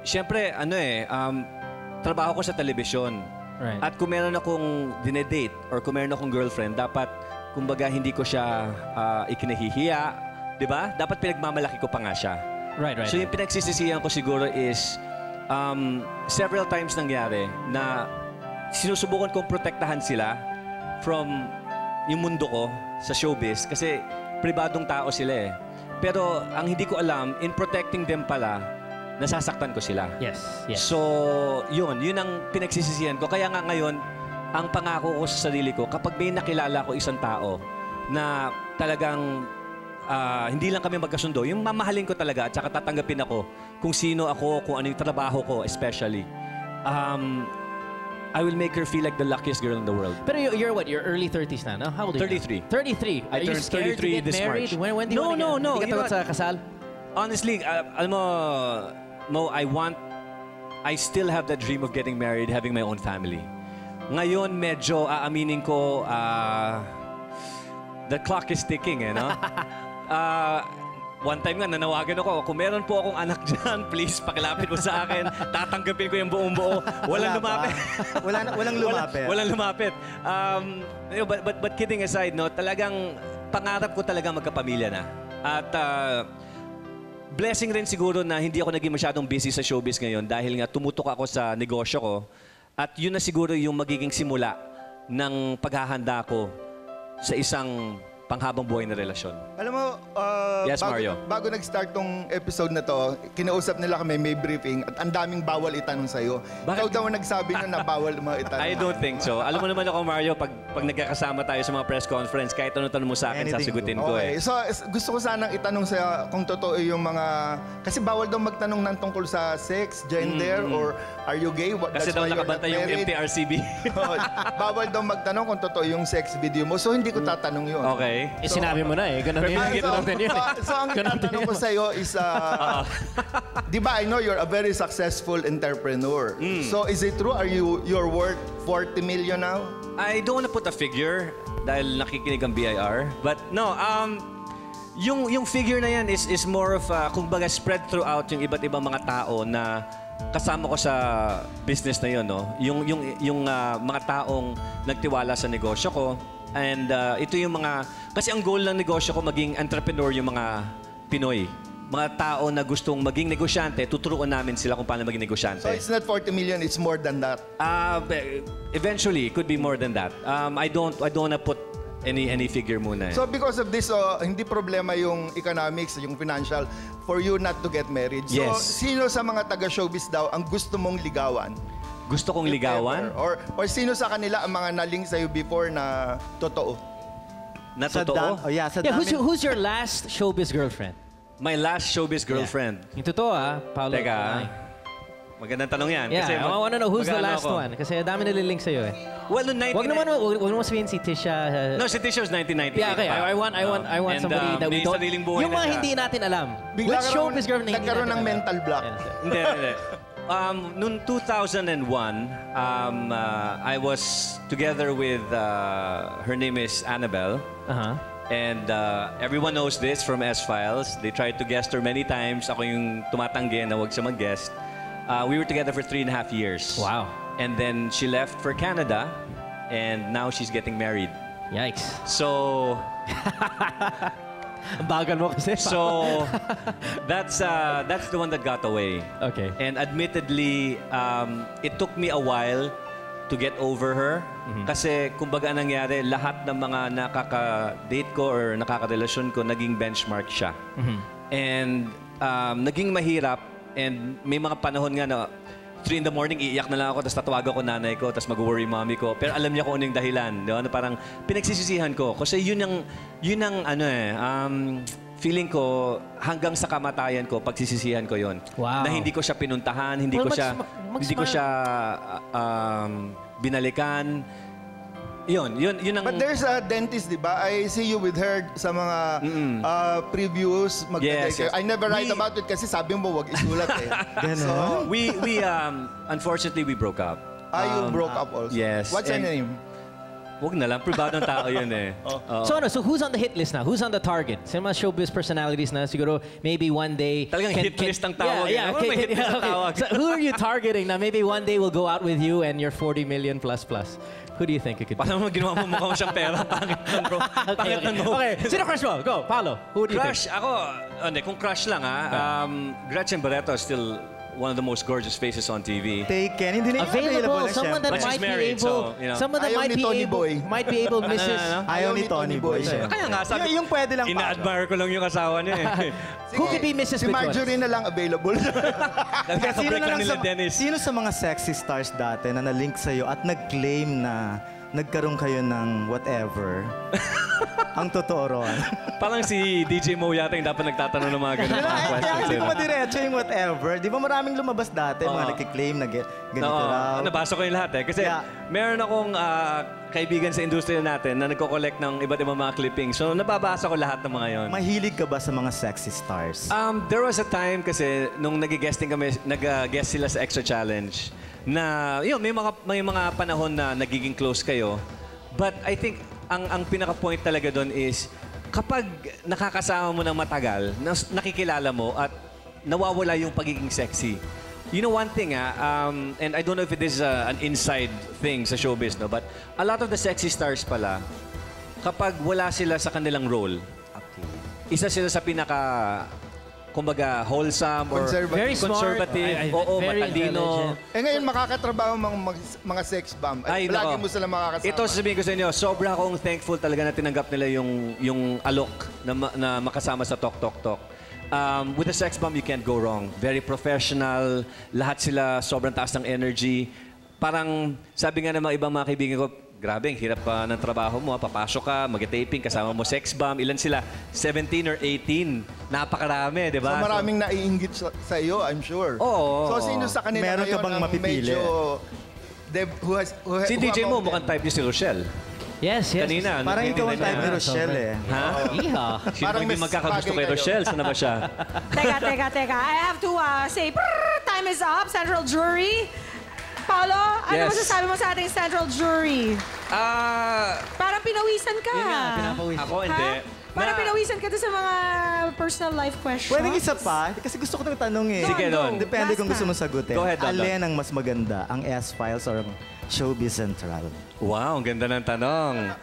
siyempre trabaho ko sa telebisyon. Right. At kung meron akong dinedate or kung meron akong girlfriend, dapat kumbaga hindi ko siya ikinahihiya, 'di ba? Dapat pinagmamalaki ko pa nga siya. Right. So yung pinagsisisihan ko siguro is several times nangyari na sinusubukan kong protektahan sila from yung mundo ko sa showbiz kasi pribadong tao sila eh. Pero ang hindi ko alam, in protecting them pala, nasasaktan ko sila. Yes. So, yun ang pinagsisisihan ko. Kaya nga ngayon, ang pangako ko sa sarili ko, kapag may nakilala ko isang tao na talagang hindi lang kami magkasundo, yung mamahalin ko talaga at saka tatanggapin ako kung sino ako, kung ano yung trabaho ko especially, I will make her feel like the luckiest girl in the world. Pero you're what? You're early 30s na, no? How old are you? 33. 33. I turned 33 this March. When do you want to get? No. Hindi ka takot sa kasal? Honestly, alam mo, Mo, I still have that dream of getting married, having my own family. Ngayon, medyo aaminin ko, the clock is ticking, no? One time nga, nanawagan ako, kung meron po akong anak dyan, please, pakilapit mo sa akin. Tatanggapin ko yung buong buo. Walang lumapit. Walang lumapit. Walang lumapit. But kidding aside, no, talagang pangarap ko talaga magkapamilya na. At blessing rin siguro na hindi ako naging masyadong busy sa showbiz ngayon dahil nga tumutok ako sa negosyo ko. At yun na siguro yung magiging simula ng paghahanda ko sa isang panghabang buhay na relasyon. Alam mo, Yes, Mario. bago nag-start tong episode na to, kinausap nila kami, may briefing, at ang daming bawal itanong sa'yo. Ikaw daw ang nagsabi na bawal mo itanong. I don't think so. Alam mo naman ako, Mario, pag nagkakasama tayo sa mga press conference, kahit ano tanong mo sa akin, sasagutin ko Okay. So, gusto ko sanang itanong sa'yo kung totoo yung mga... Kasi bawal daw magtanong ng tungkol sa sex, gender, or are you gay? Kasi daw nakabantay yung MTRCB. Bawal daw magtanong kung totoo yung sex video mo. So, hindi ko tatanong yun. Okay. Sinabi mo na eh. Ganun yun. So, ang tatanong ko sa'yo is, di ba, I know you're a very successful entrepreneur. So, is it true? You're worth 40 million now? I don't want to put a figure dahil nakikinig ang BIR. But no, yung figure na yan is more of, kumbaga, spread throughout yung iba't ibang mga tao na kasama ko sa business na yun, no? Yung mga taong nagtiwala sa negosyo ko. And ito yung mga... Kasi ang goal ng negosyo ko, maging entrepreneur yung mga Pinoy. Mga tao na gustong maging negosyante, tuturuan namin sila kung paano maging negosyante. So it's not 40 million, it's more than that? Eventually, it could be more than that. I don't wanna put any figure muna. So because of this, hindi problema yung economics, yung financial, for you not to get married. So Yes. sino sa mga taga-showbiz daw ang gusto mong ligawan? Gusto kong ligawan? Or sino sa kanila ang mga naling sa'yo before na totoo? Na totoo? Who's your last showbiz girlfriend? My last showbiz girlfriend? Yung totoo Paolo. Teka, magandang tanong yan. Yeah, Kasi I wanna know who's the mag-ano last ako. one. Kasi dami nalilink sa'yo eh. Well, noong 19... Wag naman sabihin si Tisha. No, si Tisha was 1998. Yeah, okay. I want somebody that we don't... Yung mga hindi natin alam. Which showbiz girlfriend na hindi natin alam? Nagkaroon ng mental block. Hindi. Noong 2001, I was together with, her name is Annabelle. And everyone knows this from S-Files. They tried to guest her many times. Ako yung tumatanggi na wag siya mag-guest. We were together for 3.5 years. Wow. And then she left for Canada, and now she's getting married. Yikes. So... Ang bagal mo kasi. So, that's the one that got away. Okay. And admittedly, it took me a while to get over her. Kasi, kumbaga nangyari, lahat ng mga nakaka-date ko or nakaka-relasyon ko, naging benchmark siya. And naging mahirap. And may mga panahon nga na 3 in the morning, iiyak na lang ako, tapos tatawagan ko nanay ko, tapos mag-worry mommy ko. Pero alam niya kung ano yung dahilan. Di ba? Parang pinagsisisihan ko. Kasi yun ang feeling ko, hanggang sa kamatayan ko, pagsisisihan ko yun. Wow. Na hindi ko siya pinuntahan, hindi ko siya binalikan. Yun ang... But there's a dentist, di ba? I see you with her sa mga previews. Yes. I never write about it kasi sabi mo, wag isulat eh. So, unfortunately, we broke up. You broke up also? Yes. What's her name? Huwag na lang, pribadong tao yun eh. So who's on the hit list now? Who's on the target? Sa mga showbiz personalities na siguro maybe one day... Talagang hit list ang tawag. Yeah, Ano may hit list ang tawag? So who are you targeting na maybe one day will go out with you and you're 40 million plus? Who do you think it could be? Paano mo ginawa mo mukha mo siyang pera? Pangit ng bro. Pangit ng no. Okay, sino crush mo? Go, Paolo. Who do you Crush? think? Ako, kung crush lang Gretchen Barreto is still one of the most gorgeous faces on TV. Taken. Hindi na Available. na Someone that But she's might married, be able... so, you know. Someone that might be able, Mrs. Ayaw ni Tony Boy siya. Kaya nga, sabi, yung pwede lang ina-admire ko lang yung asawa niya eh. Who could be Mrs. Si Marjorie na lang available. Nagkaka-break lang nila Dennis. Sino sa mga sexy stars dati na na-link sa'yo at nag-claim na nagkaroon kayo ng whatever? Ang totoo ron. Parang si DJ Mo yata yung dapat nagtatanong ng mga ganun. Kaya hindi ko madiretso yung whatever. Di ba maraming lumabas dati, mga nagkiklaim na ganito raw. Nabasa ko yung lahat eh. Kasi meron akong kaibigan sa industriya natin na nagko-collect ng iba't ibang mga clippings. So nababasa ko lahat ng mga yon. Mahilig ka ba sa mga sexy stars? There was a time kasi nung nag-guesting kami, nag-guest sila sa Extra Challenge na yun, may mga panahon na nagiging close kayo. But I think ang pinaka-point talaga doon is kapag nakakasama mo ng matagal, nakikilala mo at nawawala yung pagiging sexy. You know one thing, and I don't know if it is an inside thing sa showbiz, no? But a lot of the sexy stars pala, kapag wala sila sa kanilang role, isa sila sa pinaka, kumbaga, wholesome or very conservative, matalino. Ngayon, makakatrabaho mga sex bomb. Lagi mo sila makakasama. Ito, sasabihin ko sa inyo, sobra akong thankful talaga na tinanggap nila yung alok na makasama sa Tok Tok Tok. With a sex bomb, you can't go wrong. Very professional. Lahat sila sobrang taas ng energy. Parang, sabi nga ng mga ibang mga kaibigan ko, grabe, ang hirap pa ng trabaho mo. Papasok ka, mag-taping, kasama mo sex bomb. Ilan sila? 17 or 18. Napakarami, di ba? So maraming naiinggit sa iyo, I'm sure. Oo. So sino sa kanila Meron ka bang mapipili? Si DJ mo, mukhang type niya si Rochelle. Yes. Kanina. Parang ikaw ang type ni Rochelle eh. Ha? Iha. Sino yung magkakagusto kay Rochelle? Saan na ba siya? Teka. I have to say, time is up, Central Jury. Paolo, ano masasabi mo sa ating Central Jury? Parang pinawisan ka. Yun nga, pinapawisan. Ako hindi. Parang pinawisan ka doon sa mga personal life questions. Pwedeng isa pa? Kasi gusto ko nang tanong eh. Sige, Don. Depende kung gusto mo sagutin. Go ahead, Don. Alin ang mas maganda? Ang S-Files or ang Showbiz Central? Wow, ang ganda ng tanong.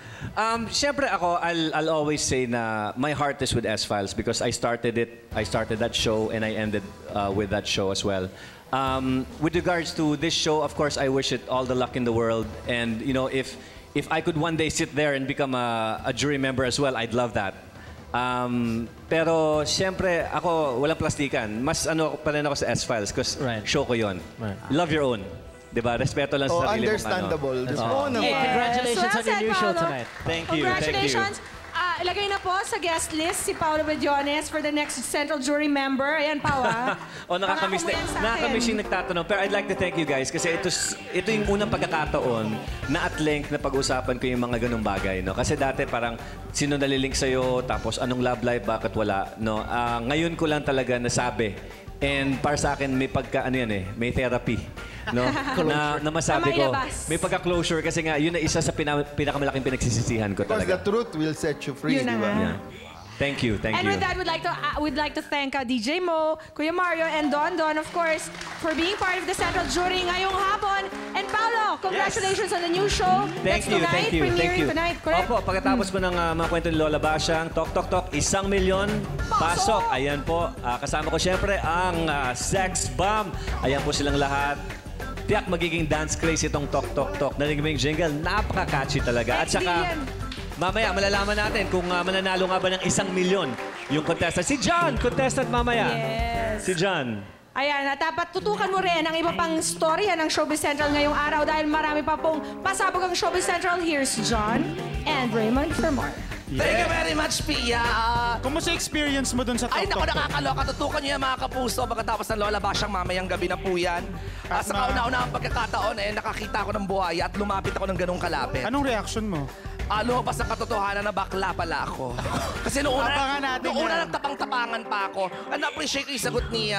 Siyempre ako, I'll always say na my heart is with S-Files because I started that show and I ended with that show as well. With regards to this show, of course, I wish it all the luck in the world. And, you know, if I could one day sit there and become a jury member as well, I'd love that. Pero, siyempre, ako, walang plastikan. Mas pa rin ako sa S-Files because show ko yun. Love your own. Diba? Respeto lang sa sarili mo. Understandable. Hey, congratulations on your new show tonight. Thank you. Congratulations. Ilagay na po sa guest list si Paolo Bediones for the next Central Jury member. Ayan, Pao, nakakamiss yung nagtatanong. Pero I'd like to thank you guys kasi ito yung unang pagkakataon na at length na pag-usapan ko yung mga ganung bagay. No? Kasi dati parang sino nalilink sa'yo, tapos anong love life, bakit wala. No? Ngayon ko lang talaga nasabi. And para sa akin, may may therapy. No? na masabi ko, may pagka-closure kasi nga, yun na isa sa pinakamalaking pinagsisisihan ko talaga. Because the truth will set you free, di ba? Yeah. Thank you. And with that, we'd like to thank DJ Mo, Kuya Mario, and Don, of course, for being part of the Central Jury ngayong hapon. And Paolo, congratulations on the new show. Thank you. Premiering tonight, correct? Opo, pagkatapos po ng mga kwento ni Lola Basyang, Tok Tok Tok, 1 milyon pasok. Ayan po. Kasama ko siyempre ang Sex Bomb. Ayan po silang lahat. Tiyak magiging dance craze itong Tok Tok Tok. Narinig mo yung jingle, napaka-catchy talaga. At saka, mamaya malalaman natin kung mananalo nga ba ng 1 milyon yung contestant. Si John, contestant mamaya. Yes. Si John. Ayan, dapat tutukan mo rin ang iba pang storya ng Showbiz Central ngayong araw dahil marami pa pong pasabog ang Showbiz Central. Here's John and Raymond for more. Thank you very much, Pia. Kumusta experience mo dun sa Tok Ay, naku, Tok Tok? nakakaloka. Tutukan niyo yan, mga kapuso. Pagkatapos ng Lola Basyang mamayang gabi na po yan. Sa kauna-una ang pagkakataon, nakakita ako ng buhaya at lumapit ako ng ganong kalapit. Anong reaction mo? Lumabas ang katotohanan na bakla pala ako. Kasi noong una nagtapang-tapangan pa ako. And appreciate ko yung sagot ni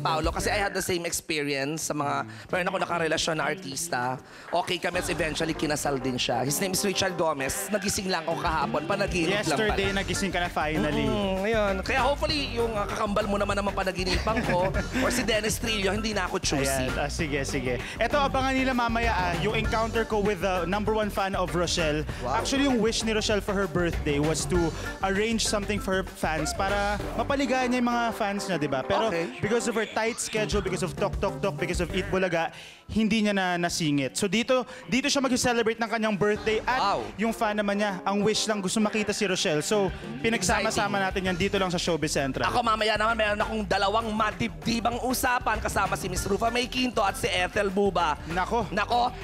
Paolo kasi I had the same experience sa mga, meron ako nakarelasyon na artista. Okay kami at eventually kinasal din siya. His name is Richard Gomez. Nagising lang ako kahapon. Panaginip lang pala. Yesterday, nagising ka na finally. Ngayon. Kaya hopefully yung kakambal mo naman panaginipan ko or si Dennis Trillo, hindi na ako choosy. Ayan, sige. Ito, abangan nila mamaya yung encounter ko with the #1 fan of Rochelle. Wow. Actually, yung wish ni Rochelle for her birthday was to arrange something for her fans para mapaligayan niya yung mga fans niya, di ba? Pero because of her tight schedule, because of Tok Tok Tok, because of Eat Bulaga, hindi niya na nasingit. So dito siya mag-celebrate ng kanyang birthday at yung fan naman niya, ang wish lang gusto makita si Rochelle. So pinagsama-sama natin yan dito lang sa Showbiz Central. Ako mamaya naman meron akong 2 madibdibang usapan kasama si Miss Rufa May Quinto at si Ethel Buba. Nako,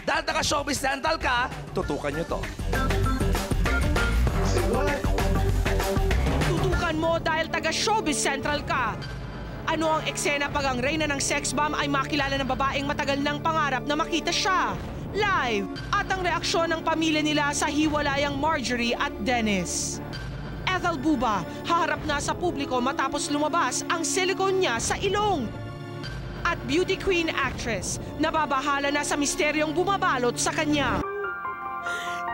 dahil taga Showbiz Central ka, tutukan niyo to. Tutukan mo dahil taga Showbiz Central ka. Ano ang eksena pag ang reyna ng sex bomb ay makilala ng babaeng matagal ng pangarap na makita siya? Live! At ang reaksyon ng pamilya nila sa hiwalayang Marjorie at Dennis. Ethel Buba, haharap na sa publiko matapos lumabas ang silikon niya sa ilong. At beauty queen actress, nababahala na sa misteryong bumabalot sa kanya.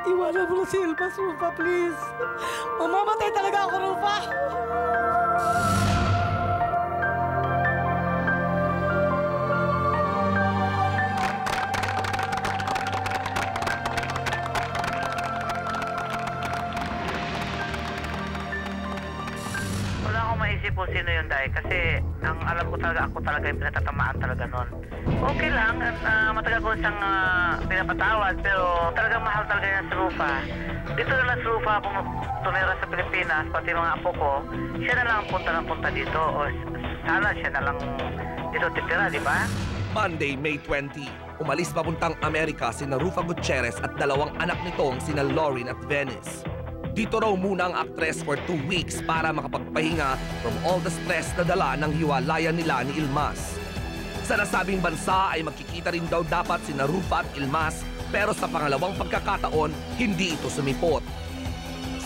Iwanan mo na si Ilmas, Rufa, please. Mamamatay talaga ako, Rufa. Wala akong maisip po sino yun, Day. Kasi ang alam ko talaga, ako talaga yung pinatatamaan talaga nun. Okay lang, at matagal ko siyang pinapatawad, pero talagang mahal talaga niya si Rufa. Dito na lang si Rufa tumira sa Pilipinas, pati mga apo ko, siya na lang ang punta dito. O sana siya na lang dito titira, di ba? Monday, May 20, umalis papuntang Amerika sina Rufa Gutierrez at dalawang anak nitong sina Lauren at Venice. Dito raw muna ang aktres for 2 weeks para makapagpahinga from all the stress na dala ng hiwalayan nila ni Ilmas. Sa nasabing bansa ay magkikita rin daw dapat sina Rufa at Ilmas, pero sa pangalawang pagkakataon, hindi ito sumipot.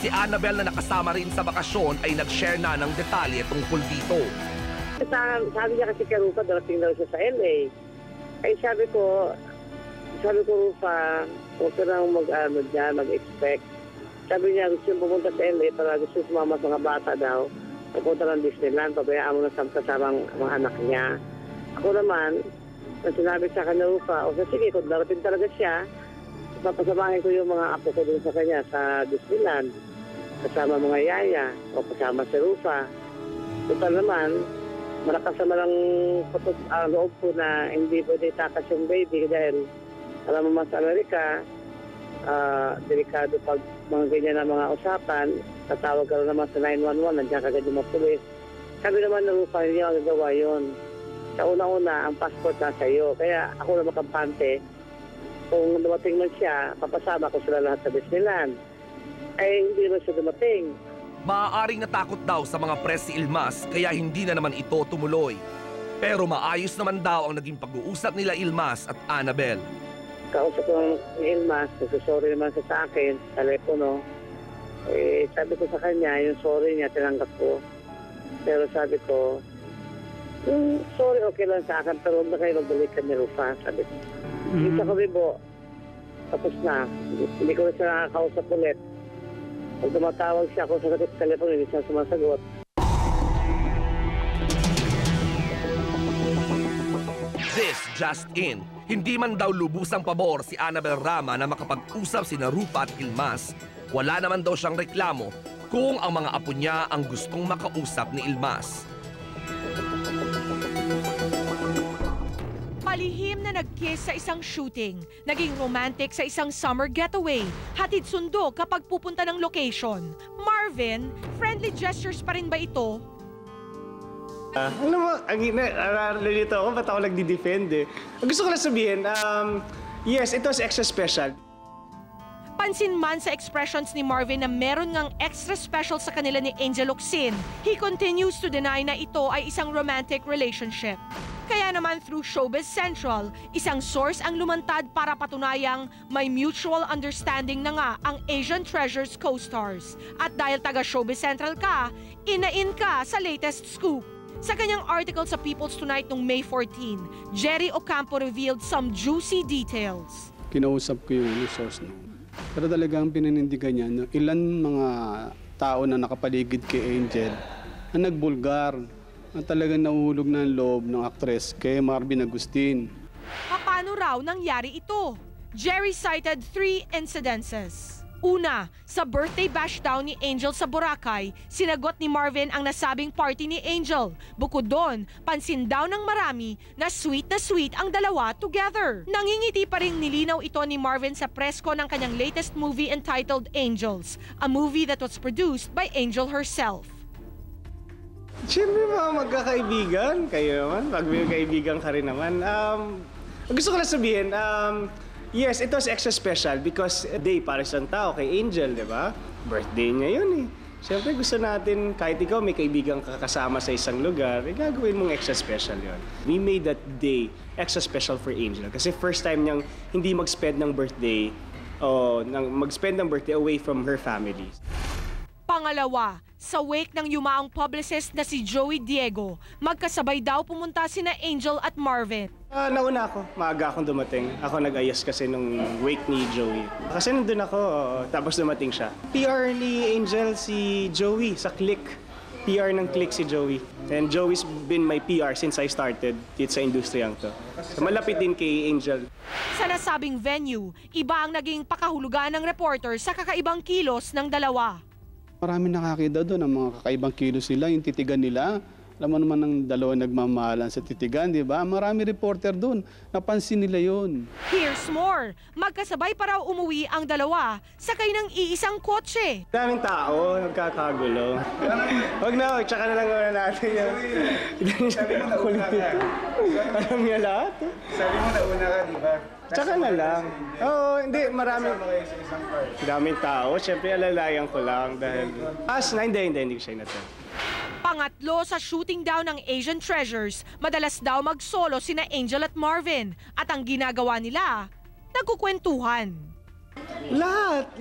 Si Annabel na nakasama rin sa bakasyon ay nag-share na ng detalye tungkol dito. Sabi niya kasi kay Rufa, darating daw siya sa LA. Ay sabi ko, Rufa, huwag ka nang mag-expect. Sabi niya, gusto yung pumunta sa LA para gusto sumama sa mga bata daw. Pupunta ng Disneyland, pabayaan mo na kasamang mga anak niya. Ako naman, nang sinabi sa kanya Rufa, sige, kung darating talaga siya, papasamahin ko yung mga apo ko dun sa kanya sa Disneyland. Kasama mga yaya, o kasama si Rufa. Total naman, malakas naman ang loob ko na hindi pwede takas yung baby dahil alam mo sa Amerika, delikado pag mga ganyan na mga usapan, tatawag ka naman sa 911, nandiyan kagad yung mga pulis. Sabi naman na Rufa, hindi ako gagawa yun. Sa una-una, ang passport nasa iyo. Kaya ako na makampante, kung dumating man siya, papasama ko sila lahat sa Disneyland. Ay, hindi naman siya dumating. Maaaring natakot daw sa mga press si Ilmas, kaya hindi na naman ito tumuloy. Pero maayos naman daw ang naging pag-uusap nila Ilmas at Annabel. Kausap ko ng Ilmas, nagsusorry naman siya sa akin, sa telepono. Sabi ko sa kanya, yung sorry niya, tinanggap ko. Pero sabi ko, yung sorry okay lang sa akin, pero huwag na kayo magbalikan ni Rufa, sabi ko. Isa ko, Bibo, tapos na. Hindi ko na siya nakakausap ulit. Pag tumatawag siya, kung sasagot sa telepono, hindi siya sumasagot. This just in. Hindi man daw lubusang pabor si Annabel Rama na makapag-usap sina Rufa at Ilmas. Wala naman daw siyang reklamo kung ang mga apo niya ang gustong makausap ni Ilmas. Palihim na nag-kiss sa isang shooting, naging romantic sa isang summer getaway, hatid sundo kapag pupunta ng location. Marvin, friendly gestures pa rin ba ito? Alam mo, nalilito ako, ba't ako nagdi-defend eh. Gusto ko lang sabihin, yes, it was extra special. Pansin man sa expressions ni Marvin na meron ngang extra special sa kanila ni Angel Locsin, he continues to deny na ito ay isang romantic relationship. Kaya naman through Showbiz Central, isang source ang lumantad para patunayang may mutual understanding na nga ang Asian Treasures co-stars. At dahil taga Showbiz Central ka, inain ka sa latest scoop. Sa kanyang article sa People's Tonight noong May 14, Jerry Ocampo revealed some juicy details. Kinausap ko yung source na. Pero talagang pinanindigan niya na ilan mga tao na nakapaligid kay Angel na nagbulgar, na talagang nauhulog ng loob ng aktres kay Marvin Agustin. Paano raw nangyari ito? Jerry cited 3 incidences. Una, sa birthday bash daw ni Angel sa Boracay, sinagot ni Marvin ang nasabing party ni Angel. Bukod doon, pansin daw ng marami na sweet ang dalawa together. Nangingiti pa rin nilinaw ito ni Marvin sa presko ng kanyang latest movie entitled Angels, a movie that was produced by Angel herself. Siyempre mga magkakaibigan, kayo naman, pag may kaibigan ka rin naman. Gusto ko lang sabihin, yes, it was extra special because day para sa tao kay Angel, di ba? Birthday niya yun eh. Siyempre gusto natin, kahit ikaw may kaibigan kakasama sa isang lugar, gagawin mong extra special yun. We made that day extra special for Angel kasi first time niyang hindi mag-spend ng birthday away from her family. Pangalawa, sa wake ng yumaong publicist na si Joey Diego, magkasabay daw pumunta sina Angel at Marvin. Nauna ako. Maaga akong dumating. Ako nag-ayos kasi nung wake ni Joey. Kasi nandun ako, tapos dumating siya. PR ni Angel si Joey sa Click. PR ng Click si Joey. And Joey's been my PR since I started dito sa industriyang to. So, malapit din kay Angel. Sa nasabing venue, iba ang naging pakahulugan ng reporter sa kakaibang kilos ng dalawa. Marami nakakita doon ang mga kakaibang kilos nila, yung titigan nila. Alam mo naman ng dalawa nagmamahalan sa titigan, di ba? Marami reporter doon. Napansin nila yun. Here's more. Magkasabay para umuwi ang dalawa, sakay ng iisang kotse. Daming tao, nagkakagulo. Huwag na, tsaka na lang muna natin yan. Sabi mo na una ka. Alam niya lahat. Sabi mo na una ka, di ba? Tsaka na lang. Oo, hindi, marami. Daming tao, syempre alalayan ko lang dahil... Hindi siya natin. Pangatlo, sa shooting daw ng Asian Treasures, madalas daw mag-solo sina Angel at Marvin. At ang ginagawa nila, nagkukwentuhan. Lahat.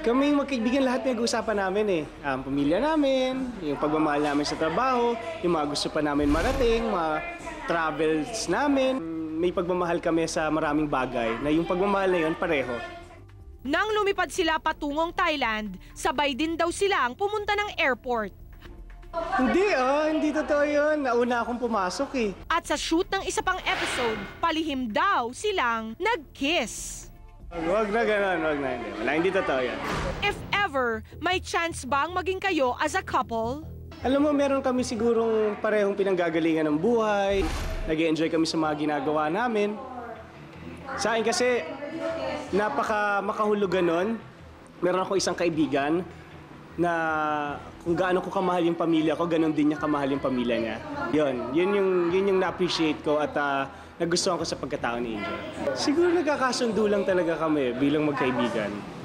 Kaming magkaibigan lahat nag-uusapan namin eh. Pamilya namin, yung pagmamahal namin sa trabaho, yung mga gusto pa namin marating, mga travels namin. May pagmamahal kami sa maraming bagay na yung pagmamahal na yun pareho. Nang lumipad sila patungong Thailand, sabay din daw silang pumunta ng airport. Hindi totoo yun. Nauna akong pumasok eh. At sa shoot ng isa pang episode, palihim daw silang nag-kiss. Wag na gano'n, hindi totoo yan. If ever, may chance bang maging kayo as a couple? Alam mo, meron kami sigurong parehong pinanggagalingan ng buhay. Nag-e-enjoy kami sa mga ginagawa namin. Sa akin kasi, makahulugan nun. Meron ako isang kaibigan na kung gaano ko kamahal yung pamilya ko, ganon din niya kamahal yung pamilya niya. Yun yung na-appreciate ko at nagustuhan ko sa pagkatao ni Angel. Siguro nagkakasundo lang talaga kami bilang magkaibigan.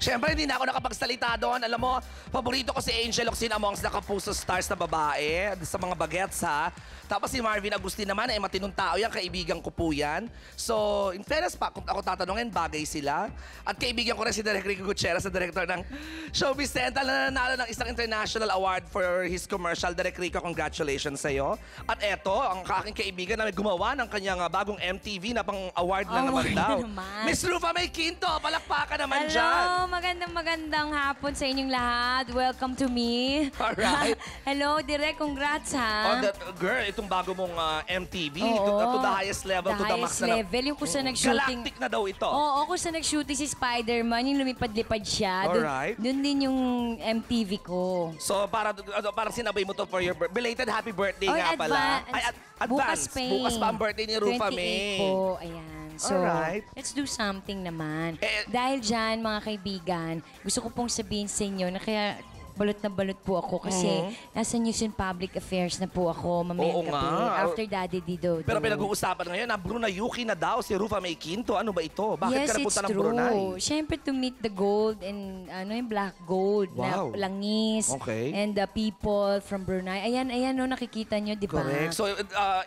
Siyempre, hindi na ako nakapagsalita doon. Alam mo, paborito ko si Angel Locsin amongst the Kapuso Stars na babae sa mga bagets, ha? Tapos si Marvin Agustin naman, matinong tao yan, kaibigan ko po yan. So, in fairness pa, kung ako tatanungin, bagay sila. At kaibigan ko rin si Direk Rico Gutierrez, sa director ng Showbiz Central, na nanalo ng isang international award for his commercial. Direk Rico, congratulations sa'yo. At eto, ang aking kaibigan na may gumawa ng kanyang bagong MTV na pang-award na naman daw. Miss Rufa May Quinto, palakpakan naman dyan. Magandang hapon sa inyong lahat. Welcome to me. Alright. Hello, Direk. Congrats, ha? Girl, itong bago mong MTV, to the highest level, to the max na. Level, yung kung sa nag-shooting. Galactic na daw ito. Oo, kung sa nag-shooting si Spider-Man, yung lumipad-lipad siya. Alright. Doon din yung MTV ko. So, parang sinabay mo to for your belated happy birthday nga pala. Bukas pa ang birthday ni Rufa May. 28 po, ayan. So, let's do something naman. Dahil dyan, mga kaibigan, gusto ko pong sabihin sa inyo na kaya balot na balot po ako kasi nasa News and Public Affairs na po ako mamayang gabi after Daddy Dido. Pero pinag-uusapan ngayon na Brunayuki na daw si Rufa May Quinto. Ano ba ito? Bakit ka napunta ng Brunei? Yes, it's true. Siyempre to meet the gold and yung black gold na langis and the people from Brunei. Ayan, nakikita nyo, di ba? Correct. So,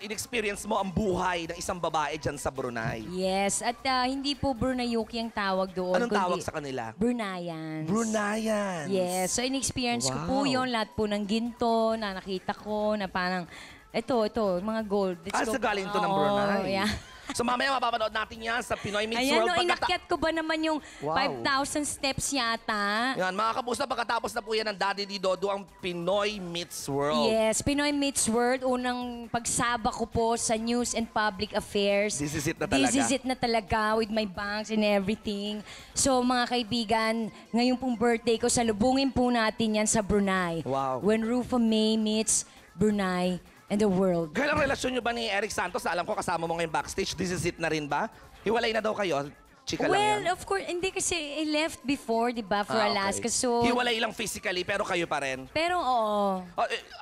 in-experience mo ang buhay ng isang babae dyan sa Brunei. Yes, at hindi po Brunayuki ang tawag doon. Anong tawag sa kanila? Bruneians. Bruneians. Yes, so in-experience ko po yun, lahat po ng ginto na nakita ko na parang, ito, mga gold. Sa galing to ng Brunei. Yeah. So mamaya mapapanood natin yan sa Pinoy Meets Ayan, World. inakyat ko ba naman yung 5,000 steps yata? Yan, mga kapuso, pagkatapos na po yan ng Daddy Dido ang Pinoy Meets World. Yes, Pinoy Meets World. Unang pagsaba ko po sa News and Public Affairs. This is it na talaga. This is it na talaga with my banks and everything. So mga kaibigan, ngayon pong birthday ko, salubungin po natin yan sa Brunei. Wow. When Rufa May meets Brunei and the world. Kailang relasyon nyo ba ni Eric Santos? Alam ko kasama mo ngayon backstage. This is it na rin ba? Hiwalay na daw kayo? Chika lang yan? Well, of course, hindi kasi I left before, di ba, for Alaska. So, hiwalay lang physically, pero kayo pa rin? Pero oo.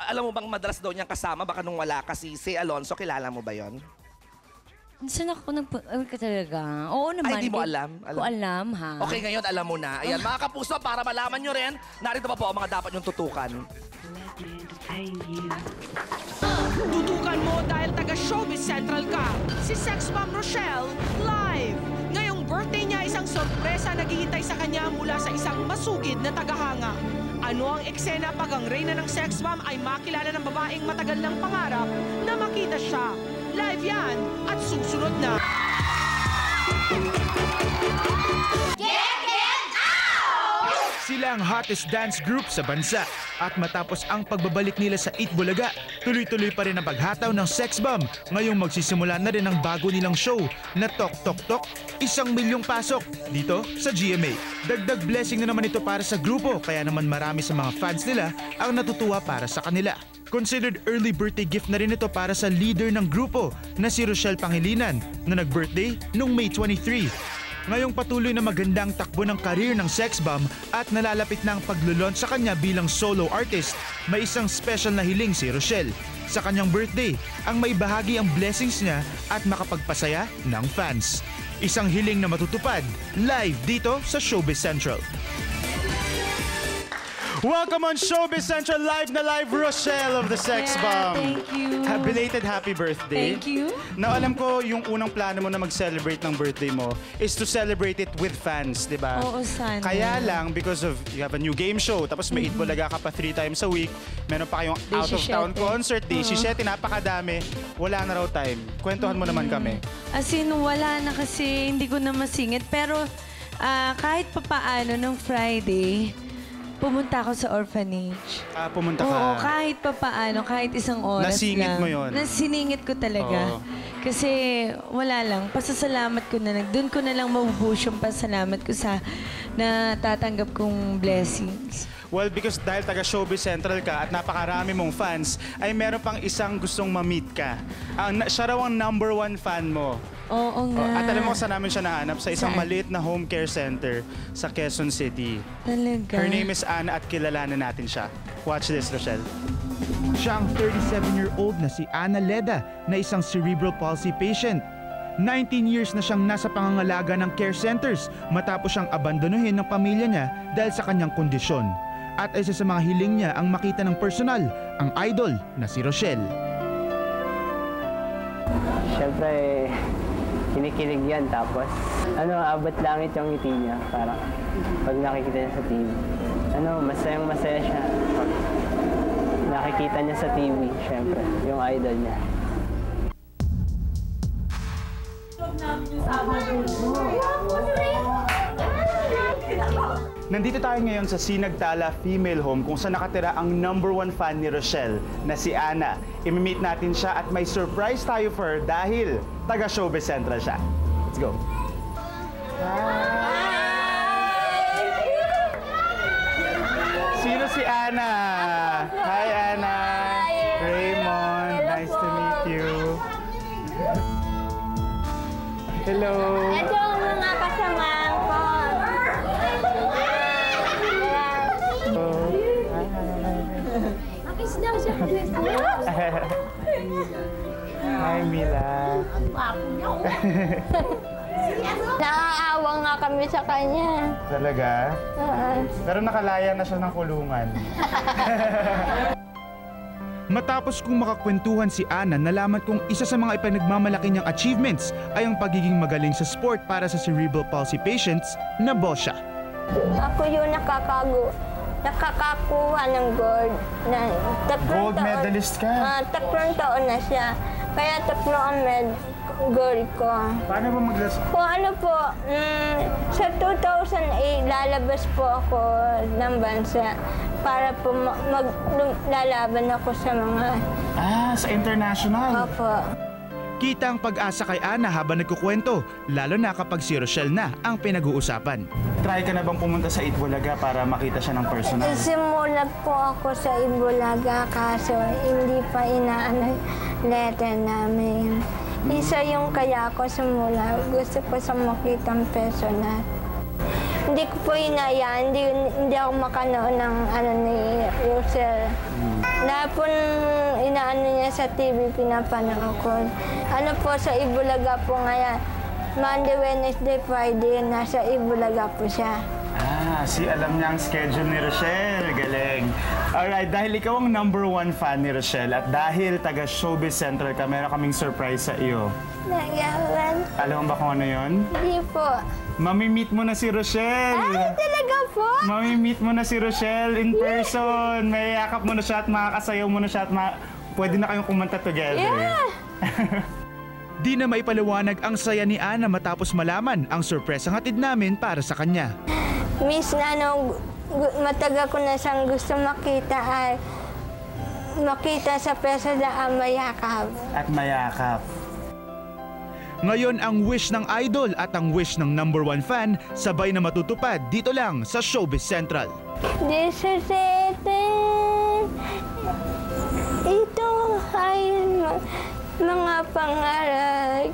Alam mo bang madalas daw niyang kasama? Baka nung wala ka si Alonso, kilala mo ba yon? Saan ako ka talaga? Oo naman. Ay, di mo alam? Ko alam, ha? Okay, ngayon alam mo na. Ayan, mga kapuso, para malaman nyo rin, narito pa po ang mga dapat nyong tutukan. Tutukan mo dahil taga Showbiz Central ka. Si Sex Bomb Rochelle, live! Ngayong birthday niya, isang sorpresa naghihintay sa kanya mula sa isang masugid na tagahanga. Ano ang eksena pag ang reyna ng sex bomb ay makilala ng babaeng matagal ng pangarap na makita siya? Live yan at susunod na. Sila ang hottest dance group sa bansa. At matapos ang pagbabalik nila sa Eat Bulaga, tuloy-tuloy pa rin ang paghataw ng sex bomb. Ngayong magsisimula na rin ang bago nilang show na Tok Tok Tok, 1 milyong pasok dito sa GMA. Dagdag blessing na naman ito para sa grupo, kaya naman marami sa mga fans nila ang natutuwa para sa kanila. Considered early birthday gift na rin ito para sa leader ng grupo na si Rochelle Pangilinan na nag-birthday noong May 23. Ngayong patuloy na magandang takbo ng karir ng sex bomb at nalalapit na ang paglo-launch sa kanya bilang solo artist, may isang special na hiling si Rochelle. Sa kanyang birthday, ang may bahagi ang blessings niya at makapagpasaya ng fans. Isang hiling na matutupad live dito sa Showbiz Central. Welcome on Showbiz Central, live na live, Rochelle of the Sex Bomb. Thank you. Belated happy birthday. Thank you. Now, alam ko yung unang plano mo na mag-celebrate ng birthday mo is to celebrate it with fans, di ba? Oo, sana. Kaya lang, because of, you have a new game show, tapos may Eat Bulaga ka pa 3 times a week, meron pa kayong out-of-town concert, Day 17, napakadami, wala na raw time. Kwentuhan mo naman kami. As in, wala na kasi hindi ko na masingit. Pero kahit papaano nung Friday, pumunta ako sa orphanage. Pumunta ka? Oo, kahit papaano, kahit isang oras Nasingit lang. mo yun? Nasiningit ko talaga. Oo. Kasi wala lang, pasasalamat ko na lang. Doon ko na lang mabubuhos yung pasalamat ko sa natatanggap kong blessings. Well, because dahil taga Showbiz Central ka at napakarami mong fans, ay meron pang isang gustong ma-meet ka. Siya raw ang #1 fan mo. Oo nga. At alam mo saan namin siya nahanap? Sa isang Saan? maliit na home care center sa Quezon City. Talaga? Her name is Anna at kilalanan natin siya. Watch this, Rochelle. Siya ang 37-year-old na si Anna Leda na isang cerebral palsy patient. 19 years na siyang nasa pangangalaga ng care centers matapos siyang abandonuhin ng pamilya niya dahil sa kanyang kondisyon. At isa sa mga hiling niya ang makita ng personal, ang idol na si Rochelle. Siyempre, kinikilig yan. Tapos, abot langit yung ngiti niya. Parang pag nakikita niya sa TV. Masayang masaya siya. Pag nakikita niya sa TV, siyempre, yung idol niya. Nandito tayo ngayon sa Sinagtala Female Home kung saan nakatira ang #1 fan ni Rochelle na si Anna. I-meet natin siya at may surprise tayo for her dahil taga Showbiz Central siya. Let's go. Sino si Anna? Hi, Anna. Raymond, nice to meet you. Hello. Ito ang mga kasama ko. Makis daw siya. Hi, Mila. Naaawa nga kami sa kanya. Talaga? Pero nakalaya na siya ng kulungan. Matapos kong makakwentuhan si Anna, nalaman kong isa sa mga ipinagmamalaki niyang achievements ay ang pagiging magaling sa sport para sa cerebral palsy patients na boss siya. Ako yung nakakakuha ng gold. Gold medalist ka? 3 taon na siya. Kaya 3 ang gold ko. Paano ba maglas? Kung ano po, sa 2008, lalabas po ako ng bansa para po lalaban ako sa mga... sa international? Opo. Kita ang pag-asa kay Anna habang nagkukwento, lalo na kapag si Rochelle na ang pinag-uusapan. Try ka na bang pumunta sa Eat Bulaga para makita siya ng personal? Simulat po ako sa Eat Bulaga kaso hindi pa inaano letter namin. Isa yung kaya ako sumula. Gusto ko sa makitang personal. Hindi ko po inaya, hindi ako makanood ng ni Rochelle. Lahat po inaano niya sa TV, pinapanood ko. Sa Eat Bulaga po ngayon. Monday, Wednesday, Friday, nasa Eat Bulaga po siya. Alam niya ang schedule ni Rochelle. Galing. Alright, dahil ikaw ang #1 fan ni Rochelle at dahil taga Showbiz Central ka, meron kaming surprise sa iyo. Nagawan. Alam mo ba kung ano yun? Hindi po. Mami-meet mo na si Rochelle. Ay, talaga po? Mami-meet mo na si Rochelle in person. May yakap mo na siya at makakasayaw mo na siya at pwede na kayong kumanta together. Yeah! Di na maipaliwanag ang saya ni Ana matapos malaman ang surpresang hatid namin para sa kanya. Miss na matagal ko na siyang gusto makita ay makita sa peso na mayakap. At mayakap. Ngayon ang wish ng idol at ang wish ng #1 fan sabay na matutupad dito lang sa Showbiz Central. This is it. Ito ay mga pangarap.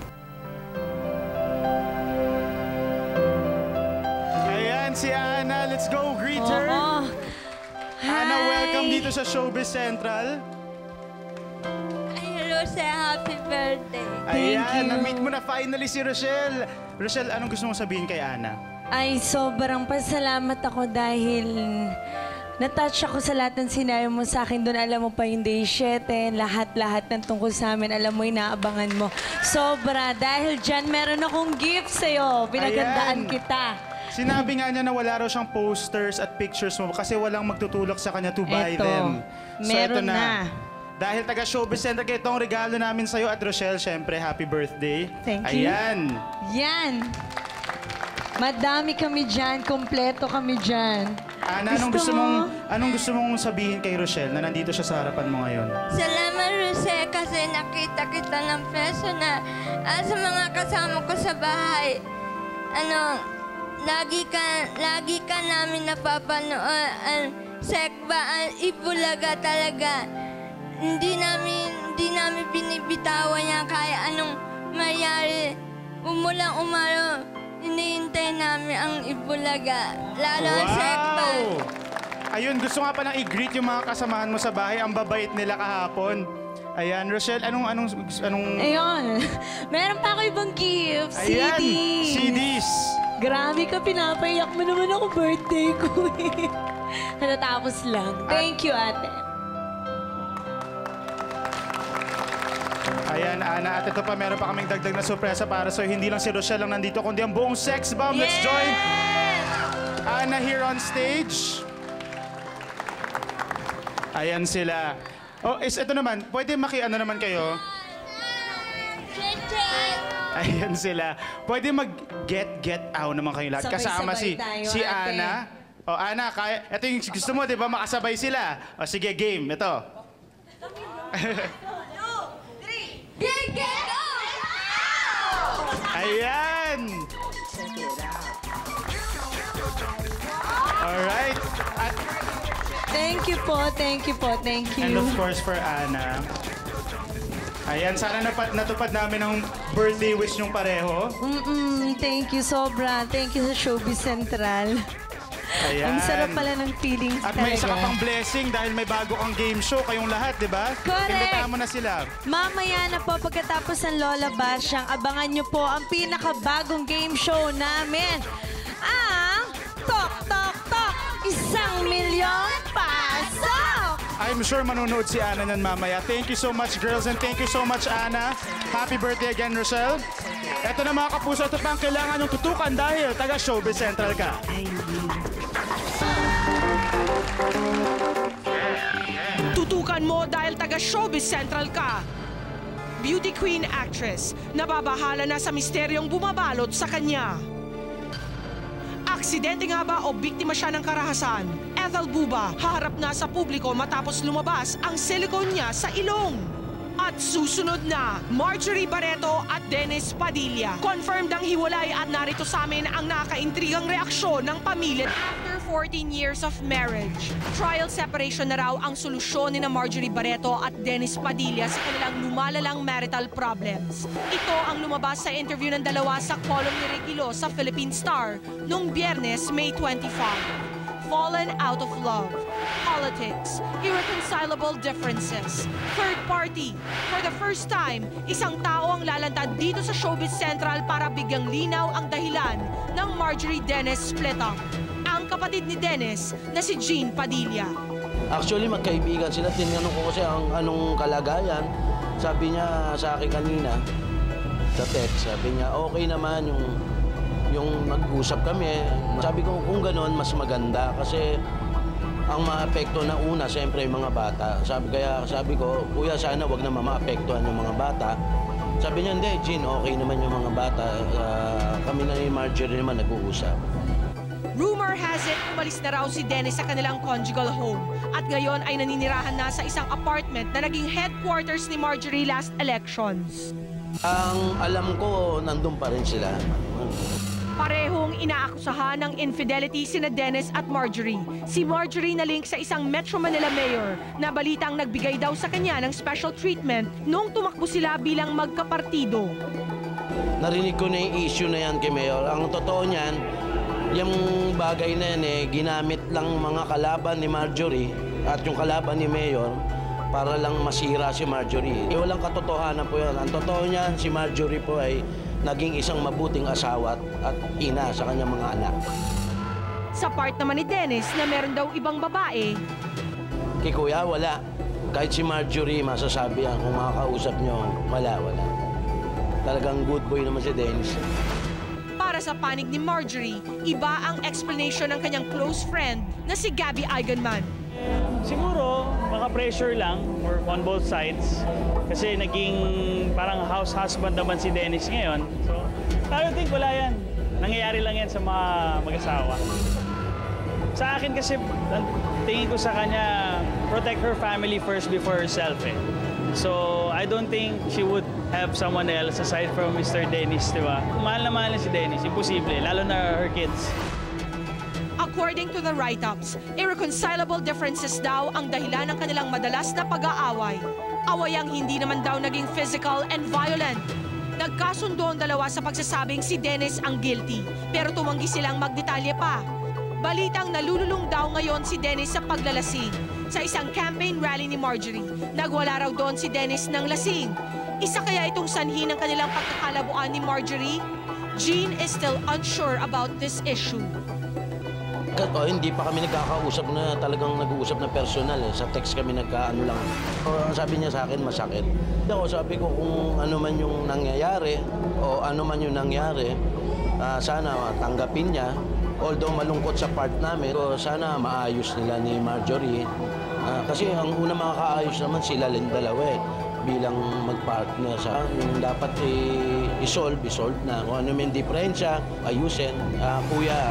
Ayan si Ana. Let's go greet her. Ana, welcome dito sa Showbiz Central. Ay, Rochelle, happy birthday. Ayan, na-meet mo na finally si Rochelle. Rochelle, anong gusto mong sabihin kay Ana? Ay, sobrang pasalamat ako dahil na-touch ako sa lahat ng sinabi mo sa akin doon. Alam mo pa yung day 7, lahat-lahat ng tungkol sa amin. Alam mo, inaabangan mo. Sobra. Dahil dyan, meron akong gift sa'yo. Pinagandaan kita. Sinabi nga niya na wala raw siyang posters at pictures mo kasi walang magtutulak sa kanya to buy them. So, meron eto na. Dahil taga Showbiz Center, itong regalo namin sa'yo at Rochelle, syempre, happy birthday. Thank you. Ayan. Yan. Madami kami dyan. Kompleto kami dyan. Ana, anong gusto mong sabihin kay Rochelle na nandito siya sa harapan mo ngayon? Salamat, Rochelle, kasi nakita kita ng personal. At sa mga kasama ko sa bahay, lagi ka namin napapanood. Sekba, Ibulaga talaga. Hindi namin binibitawan yan kaya anong mayari. Umulang umaro. Hinihintay namin ang Ibulaga. Lalo ang Sekba. Ayun, gusto nga palang i-greet yung mga kasamahan mo sa bahay. Ang babait nila kahapon. Ayan, Rochelle, anong... Ayun, meron pa ako ibang gifts. Ayan, CDs. CDs. Grabe ka, pinapaiyak mo naman ako birthday ko eh. Natapos lang. Thank you, ate. Ayan, Ana, at ito pa, meron pa kaming dagdag na sorpresa para sa'yo. Hindi lang si Rochelle ang nandito, kundi ang buong Sex Bomb. Let's join Ana here on stage. Ayan sila. Oh, ito naman, pwede maki-ano naman kayo? Ayan sila. Pwede mag-get out naman kayo lahat. Kasama si Ana. O, Ana, ito yung gusto mo, di ba? Makasabay sila. O, sige, game. Ito. Get out! Ayan! Alright. Thank you po, thank you po, thank you. And of course for Ana. Ayan, sana natupad namin ang birthday wish niyong pareho. Thank you sobra. Thank you sa Showbiz Central. Ayan. Ang sarap pala ng feelings At may isa ka pang blessing dahil may bago kang game show kayong lahat, di ba? Correct. Imbitahan mo na sila. Mamaya na po pagkatapos ng Lola Basyang, abangan niyo po ang pinakabagong game show namin. Ang Tok Tok Tok! 1 milyon pasok! I'm sure manonood si Ana nan mamaya. Thank you so much, girls, and thank you so much, Ana. Happy birthday again, Rochelle. Eto na mga kapuso, ito pa ang kailangan yung tutukan dahil taga Showbiz Central ka. Tutukan mo dahil taga Showbiz Central ka. Beauty queen actress, nababahala na sa misteryong bumabalot sa kanya. Aksidente nga ba o biktima siya ng karahasan? Ethel Buba, haharap na sa publiko matapos lumabas ang silikon niya sa ilong. At susunod na, Marjorie Barreto at Dennis Padilla. Confirmed ang hiwalay at narito sa amin ang nakakaintrigang reaksyon ng pamilya. After 14 years of marriage, trial separation na raw ang solusyon ni na Marjorie Barreto at Dennis Padilla sa kanilang lumalalang marital problems. Ito ang lumabas sa interview ng dalawa sa column ni Ricky Lo sa Philippine Star noong Biyernes, May 25. Fallen out of love, politics, irreconcilable differences, third party. For the first time, isang tao ang lalantad dito sa Showbiz Central para bigyang linaw ang dahilan ng Marjorie Dennis split up. Ang kapatid kapatid ni Dennis na si Jean Padilla. Actually, magkaibigan sila. Tinanong ko kasi anong kalagayan. Sabi niya sa akin kanina, sa text, sabi niya, okay naman yung mag-usap kami. Sabi ko, kung gano'n, mas maganda. Kasi ang maapekto na una, siyempre, yung mga bata. Sabi ko, kuya, sana wag na maapektuhan yung mga bata. Sabi niya, hindi, Jean, okay naman yung mga bata. Kami na ni Marjorie naman nag-uusap. Rumor has it, umalis na raw si Dennis sa kanilang conjugal home at ngayon ay naninirahan na sa isang apartment na naging headquarters ni Marjorie last elections. Ang alam ko, nandun pa rin sila. Parehong inaakusahan ng infidelity sina Dennis at Marjorie. Si Marjorie na link sa isang Metro Manila mayor na balitang nagbigay daw sa kanya ng special treatment nung tumakbo sila bilang magkapartido. Narinig ko na yung issue na yan kay Mayor. Ang totoo niyan, yung bagay na yan ginamit lang mga kalaban ni Marjorie at yung kalaban ni Mayor para lang masira si Marjorie. Walang katotohanan po yan. Ang totoo niyan, si Marjorie po ay naging isang mabuting asawa at ina sa kanyang mga anak. Sa part naman ni Dennis na meron daw ibang babae. Kay Kuya, wala. Kahit si Marjorie, masasabi yan. Kung makakausap nyo, wala. Talagang good boy naman si Dennis. Para sa panig ni Marjorie, iba ang explanation ng kanyang close friend na si Gabby Eigenman. Siguro, baka pressure lang or on both sides. Kasi naging parang house husband naman si Dennis ngayon. So, I think wala yan. Nangyayari lang yan sa mga mag-asawa. Sa akin kasi, tingin ko sa kanya, protect her family first before herself eh. So, I don't think she would have someone else aside from Mr. Dennis, di ba? Mahal na si Dennis, imposible, lalo na her kids. According to the write-ups, irreconcilable differences daw ang dahilan ng kanilang madalas na pag-aaway. Awayang hindi naman daw naging physical and violent. Nagkasundo ang dalawa sa pagsasabing si Dennis ang guilty, pero tumanggi silang magdetalye pa. Balitang nalululong daw ngayon si Dennis sa paglalasing. Sa isang campaign rally ni Marjorie, nagwala raw doon si Dennis ng lasing. Isa kaya itong sanhi ng kanilang pagkakalabuan ni Marjorie? Jean is still unsure about this issue. Hindi pa kami nagkakausap na talagang nag-uusap na personal eh. Sa text kami nagkaano lang. Sabi niya sa akin, masakit. Sabi ko kung ano man yung nangyayari o ano man yung nangyari, sana tanggapin niya. Although malungkot sa part namin, sana maayos nila ni Marjorie. Kasi ang una makakaayos naman sila rin dalawa eh. Bilang mag-partner sa dapat i-solve na. Kung ano may diferensya, ayusin. Kuya,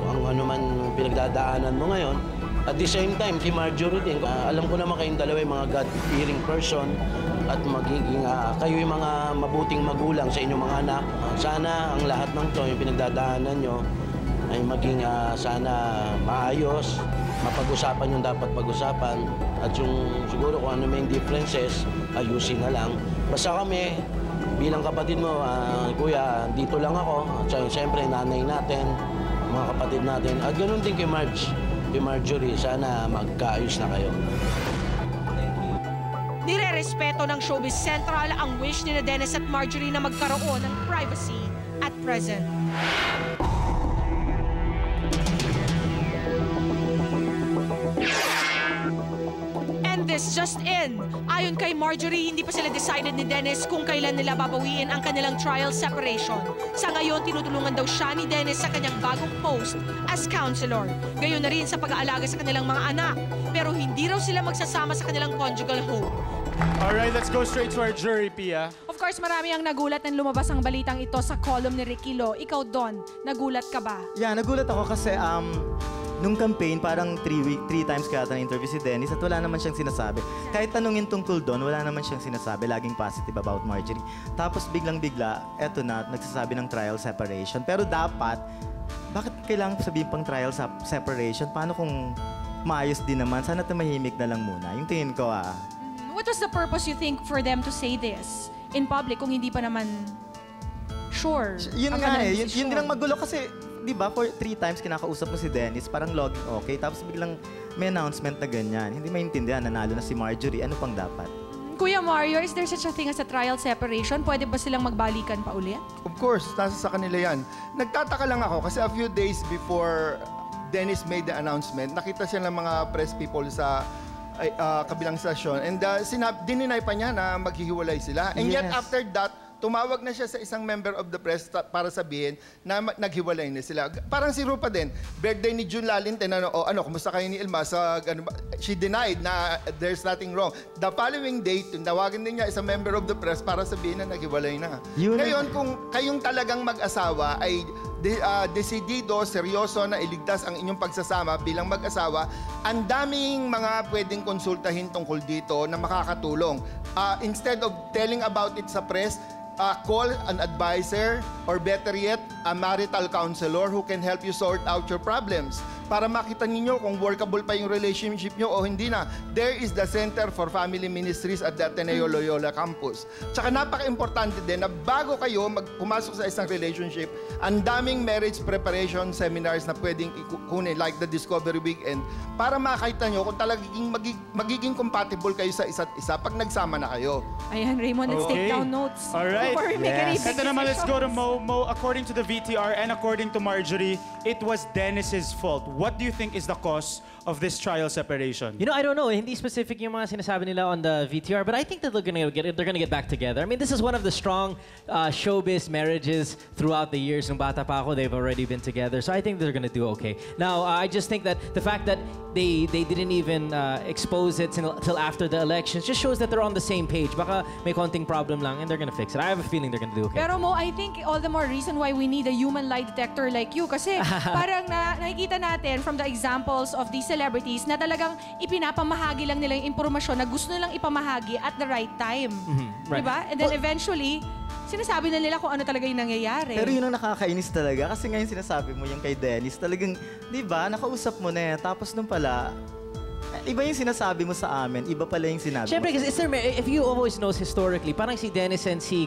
kung ano man pinagdadaanan mo ngayon. At the same time, si Marjorie din, alam ko naman kayong dalawa yung mga God-fearing person at magiging kayo yung mga mabuting magulang sa inyong mga anak. Sana ang lahat ng to, yung pinagdadaanan nyo, ay maging sana maayos, mapag-usapan yung dapat pag-usapan at yung siguro kung ano may differences, ayusin na lang. Basta kami, bilang kapatid mo, kuya, dito lang ako. At siyempre, nanay natin, mga kapatid natin. At ganoon din kay Marjorie, sana magkaayos na kayo. Nire-respeto ng Showbiz Central ang wish ni Dennis at Marjorie na magkaroon ng privacy at present. This just in. Ayon kay Marjorie, hindi pa sila decided ni Dennis kung kailan nila babawiin ang kanilang trial separation. Sa ngayon, tinutulungan daw siya ni Dennis sa kanyang bagong post as counselor. Gayon na rin sa pag-aalaga sa kanilang mga anak. Pero hindi raw sila magsasama sa kanilang conjugal home. Alright, let's go straight to our jury, Pia. Of course, marami ang nagulat nang lumabas ang balitang ito sa column ni Ricky Lo. Ikaw, Don, nagulat ka ba? Yeah, nagulat ako kasi nung campaign, parang 3 times kaya na-interview si Dennis at wala naman siyang sinasabi. Kahit tanungin tungkol doon, wala naman siyang sinasabi. Laging positive about Marjorie. Tapos biglang-bigla, eto na, nagsasabi ng trial separation. Pero dapat, bakit kailangan sabihin pang trial separation? Paano kung maayos din naman? Sana tumahimik na lang muna. Yung tingin ko, What was the purpose you think for them to say this in public kung hindi pa naman sure? Yun nga eh. Yun din ang magulo kasi di ba, for 3 times kinakausap mo si Dennis, parang login okay, tapos biglang may announcement na ganyan. Hindi maintindihan, nanalo na si Marjorie, ano pang dapat? Kuya Mario, is there such a thing as a trial separation? Pwede ba silang magbalikan pa ulit? Of course, nasa sa kanila yan. Nagtataka lang ako kasi a few days before Dennis made the announcement, nakita siya ng mga press people sa kabilang stasyon and dininay pa niya na maghihiwalay sila. And yet after that, tumawag na siya sa isang member of the press para sabihin na naghiwalay na sila. Parang si Rupa din, birthday ni June Lalinte, kumusta kayo ni Ilma? She denied na there's nothing wrong. The following day, tawagan din niya isang member of the press para sabihin na naghiwalay na. Ngayon, kung kayong talagang mag-asawa ay desidido, seryoso na iligtas ang inyong pagsasama bilang mag-asawa, ang daming mga pwedeng konsultahin tungkol dito na makakatulong. Instead of telling about it sa press, call an advisor or better yet, a marital counselor who can help you sort out your problems para makita ninyo kung workable pa yung relationship nyo o hindi na. There is the Center for Family Ministries at the Ateneo Loyola Campus. Tsaka napaka-importante din na bago kayo pumasok sa isang relationship, ang daming marriage preparation seminars na pwedeng ikunin like the Discovery Weekend para makita nyo kung talagang magiging compatible kayo sa isa't isa pag nagsama na kayo. Ayan, Raymond, let's take down notes. Alright. Before we make any big Ito naman, let's go to decisions. Mo. According to the VTR and according to Marjorie, it was Dennis's fault. What do you think is the cause of this trial separation? You know, I don't know. Hindi specific yung mga sinasabi nila on the VTR, but I think that they're gonna get back together. I mean, this is one of the strong showbiz marriages throughout the years. Nung bata pa ako, they've already been together. So I think they're gonna do okay. Now, I just think that the fact that they didn't even expose it till after the elections just shows that they're on the same page. Baka may konting problem lang and they're gonna fix it. I have a feeling they're gonna do okay. Pero Mo, I think all the more reason why we need a human lie detector like you. Kasi parang nakikita natin from the examples of these celebrities na talagang ipinapamahagi lang nila yung impormasyon na gusto nilang ipamahagi at the right time. Right. Diba? And then eventually, sinasabi na nila kung ano talaga yung nangyayari. Pero yun ang nakakainis talaga. Kasi ngayon sinasabi mo yung kay Dennis, talagang, di ba, nakausap mo na tapos nung pala, iba yung sinasabi mo sa amin, iba pala yung sinabi Siyempre, mo. kasi if you always know historically, parang si Dennis and si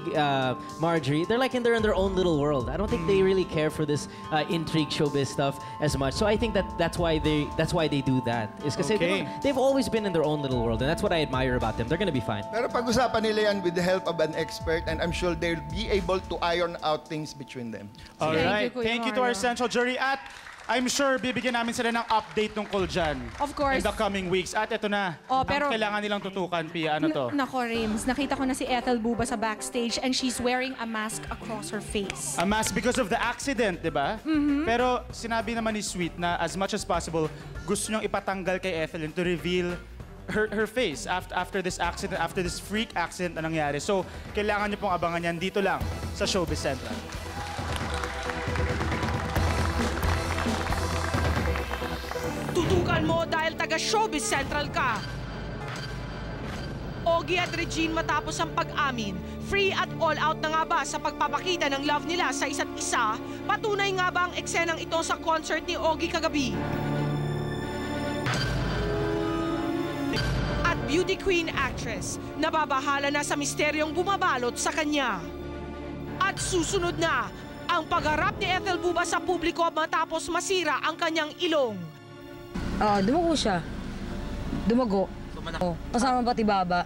Marjorie, they're in their own little world. I don't think they really care for this intrigue showbiz stuff as much. So I think that's why they do that. Is kasi they've always been in their own little world, and that's what I admire about them. They're gonna be fine. Pero pag-usapan nila yan with the help of an expert and I'm sure they'll be able to iron out things between them. All right. Thank you to our central jury at I'm sure bibigyan namin sila ng update tungkol dyan. Of course. In the coming weeks. At ito na, pero ang kailangan nilang tutukan, Pia. Ano to? Nako, Rims. Nakita ko na si Ethel Buba sa backstage and she's wearing a mask across her face. A mask because of the accident, di ba? Pero sinabi naman ni Sweet na as much as possible, gusto niyang ipatanggal kay Ethel to reveal her face after this accident, after this freak accident na nangyari. So, kailangan niyo pong abangan yan dito lang sa Showbiz Central. Tutukan mo dahil taga Showbiz Central ka. Ogie at Regine matapos ang pag-amin, free at all out na nga ba sa pagpapakita ng love nila sa isa't isa? Patunay nga ba ang eksenang ito sa concert ni Ogie kagabi? At beauty queen actress, nababahala na sa misteryong bumabalot sa kanya. At susunod na, ang pagharap ni Ethel Buba sa publiko matapos masira ang kanyang ilong. Dumago siya. Dumago. Kasama pati baba.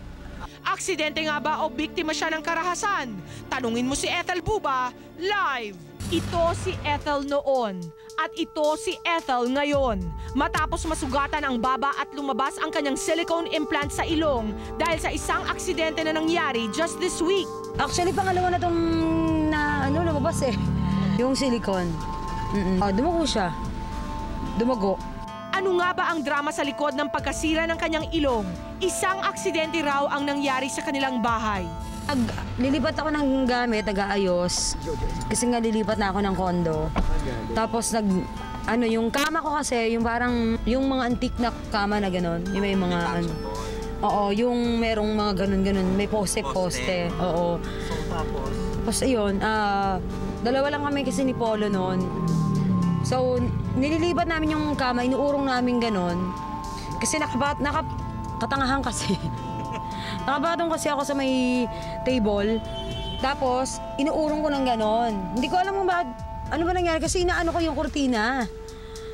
Aksidente nga ba o biktima siya ng karahasan? Tanungin mo si Ethel Buba live. Ito si Ethel noon at ito si Ethel ngayon. Matapos masugatan ang baba at lumabas ang kanyang silicone implant sa ilong dahil sa isang aksidente na nangyari just this week. Actually, pangalawa na itong lumabas yung silicone. Dumago siya. Dumago. Ano nga ba ang drama sa likod ng pagkasira ng kanyang ilong? Isang aksidente raw ang nangyari sa kanilang bahay. Lilipat ako ng gamit, nag-aayos. Kasi nga lilipat na ako ng kondo. Tapos yung kama ko kasi, yung parang, yung mga antique na kama na gano'n. Yung may mga, yung merong mga gano'n-gano'n. May poste-poste. Oo. Tapos ayun, dalawa lang kami kasi ni Polo noon. So, nililipat namin yung kama, inuurong namin gano'n. Kasi nakatangahan kasi. Nakabatong kasi ako sa may table. Tapos, inuurong ko ng gano'n. Hindi ko alam kung ano ba nangyari kasi inaano ko yung kurtina.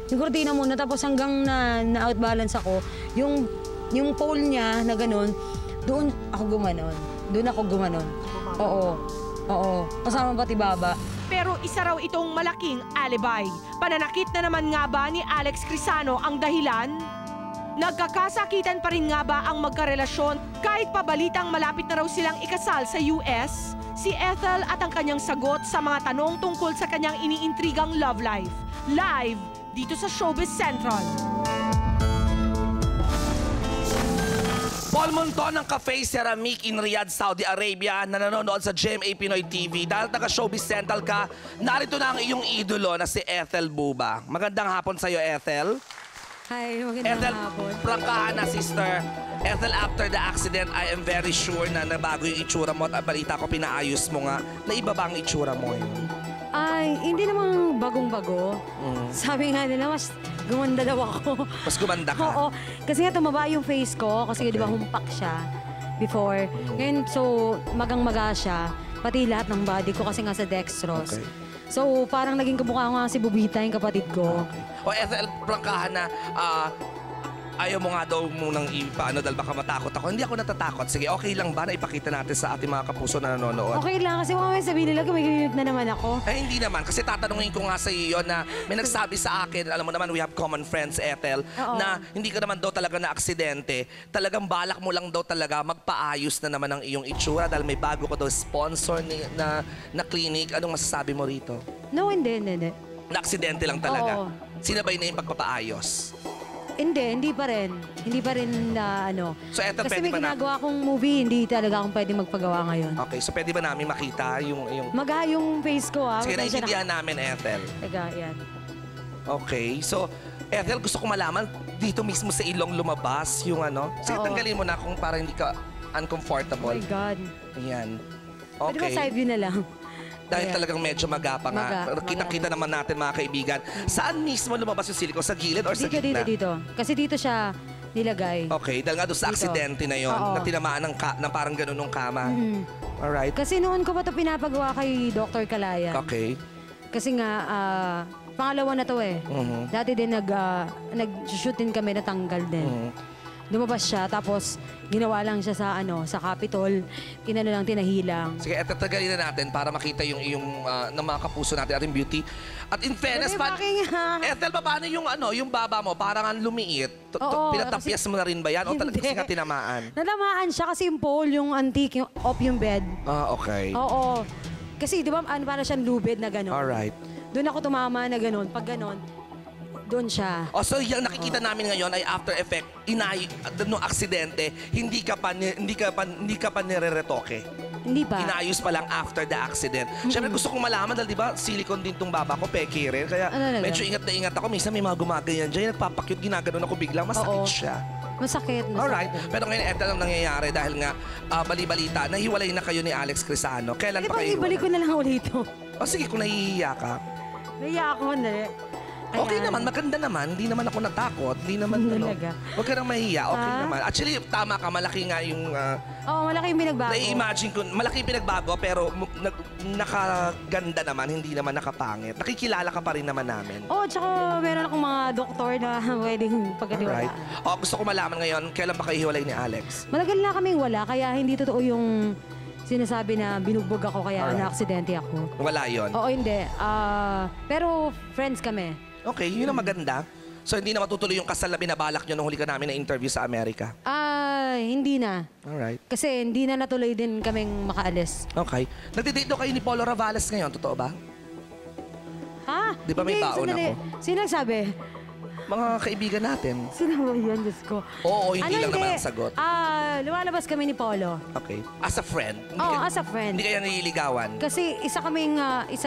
Yung kurtina muna, tapos hanggang na-outbalance ako. Yung pole niya na gano'n, doon ako gumanon. Oo. Kasama pati baba. Pero isa raw itong malaking alibi. Pananakit na naman nga ba ni Alex Crisano ang dahilan? Nagkakasakitan pa rin nga ba ang magkarelasyon kahit pa balitang malapit na raw silang ikasal sa US? Si Ethel at ang kanyang sagot sa mga tanong tungkol sa kanyang iniintrigang love life. Live dito sa Showbiz Central. Paul Monton ng Cafe Ceramic in Riyadh, Saudi Arabia na nanonood sa GMA Pinoy TV. Dahil taga Showbiz Central ka, narito na ang iyong idolo na si Ethel Buba. Magandang hapon sa'yo, Ethel. Hi, magandang hapon. Prangkahan na, sister. Ethel, after the accident, I am very sure na nabago yung itsura mo at balita ko pinaayos mo nga. Naiba ba ang itsura mo yun? Ay, hindi namang bagong-bago. Sabi nga nila, mas gumanda daw ako. Mas gumanda ka? Oo. Kasi nga tumaba yung face ko kasi di ba humpak siya before. Ngayon, so magang-maga siya. Pati lahat ng body ko kasi nga sa dextrose. Okay. So parang naging kamukha nga si Bubita, yung kapatid ko. O Ethel, prangkahan na ayaw mo nga daw munang ipaano dahil baka matakot ako. Hindi ako natatakot. Sige, okay lang ba na ipakita natin sa ating mga kapuso na nanonood? Okay lang kasi mamaya sabihin nila kumikimute na naman ako. Ay, hindi naman. Kasi tatanungin ko nga sa iyo na may nagsabi sa akin, alam mo naman, we have common friends, Ethel, na hindi ka naman daw talaga na aksidente. Talagang balak mo lang daw talaga magpaayos na naman ang iyong itsura dahil may bago ko daw sponsor na clinic. Anong masasabi mo rito? No, hindi. Na aksidente lang talaga? Oo. Sinabay na yung pagpapaayos? Hindi pa rin. Hindi pa rin na ano. So, eto, kasi pwede may ba na- ginagawa akong movie, hindi talaga akong pwede magpagawa ngayon. Okay, so pwede ba namin makita yung... Maga yung face ko, Sige, Pasensya na. naiintindihan namin, Ethel. Teka, yan. Okay, so Ethel, gusto ko malaman dito mismo sa ilong lumabas yung ano. Sige, Oo. tanggalin mo na kung para hindi ka Oh uncomfortable. my God. Ayan. Pwede ba Okay. side view na lang? Dahil Ayan. talagang medyo magapa nga. Maga. Kitang-kita naman natin, mga kaibigan. Saan mismo lumabas yung silicone? Sa gilid or sa Dito. gitna? Kasi dito siya nilagay. Okay, dahil nga doon sa Dito. aksidente na yon, Oo. na tinamaan ng parang ganun ng kama. Mhm. Alright. Kasi noon ko pa ito pinapagawa kay Dr. Kalaya. Okay. Kasi nga, pangalawa na to eh. Mhm. Dati din nag-shoot din kami, natanggal din. Mhm. Lumabas siya, tapos ginawa lang siya sa Capitol. Inano lang, tinahilang. Sige, eto tagalin na natin para makita yung ng mga kapuso natin, ating beauty. At in fairness, Ethel, paano yung baba mo? Parang ang lumiit. Oo, Pinatapyas mo na rin ba yan? O talaga kasi nga tinamaan? Natamaan siya kasi yung pole, yung antique, yung off yung bed. Ah, okay. Oo. Kasi di ba, para siyang lubid na gano'n. Alright. Doon ako tumama na gano'n. Pag gano'n, doon siya. Oh, so yung nakikita namin ngayon ay after effect, nung aksidente, hindi ka pa nire-retoke. Hindi pa. Inaayos pa lang after the accident. Siyempre gusto kong malaman dahil di ba silicone din tong baba ko, peke rin. Kaya Talaga? medyo ingat na ingat ako. Minsan may mga gumaganyan dyan, nagpapakyut, ginaganon ako biglang, masakit siya. Masakit. Alright. Pero ngayon, eto lang nangyayari dahil nga bali-balita, nahiwalay na kayo ni Alex Crisano. Kailan pa kayo? Ibalik ko na lang ulit ito. O sige, kung nahihiya ka. Naiya ako na. Okay naman, maganda naman. Hindi naman ako natakot. Hindi naman, Talaga? Huwag ka nang mahihiya. Okay naman. Actually, tama ka. Malaki nga yung... Oo, malaki yung pinagbago. Na-imagine ko, malaki yung pinagbago, pero nakaganda naman, hindi naman nakapangit. Nakikilala ka pa rin naman namin. Oo, tsaka meron akong mga doktor na pwedeng pagkatiwalaan. Alright. O, gusto ko malaman ngayon, kailan ba kayo hiwalay ni Alex? Matagal na kaming wala, kaya hindi totoo yung sinasabi na binugbog ako kaya na-aksidente ako. Wala yon. Oo, hindi. Pero friends kami. Okay, yun ang maganda. So, hindi na matutuloy yung kasal na binabalak nyo nung huli ka namin na interview sa Amerika? Hindi na. Alright. Kasi hindi na natuloy din kaming makaalis. Okay. Nagdidate daw kayo ni Polo Ravales ngayon, totoo ba? Ha? Di ba may Hindi, baon sandali. ako? Sino nagsabi? Mga kaibigan natin. Sino ba yun, Diyos ko? Oo, hindi lang naman ang sagot. Lumalabas kami ni Polo. Okay. As a friend? Oo, as a friend. Hindi kayo nililigawan? Kasi isa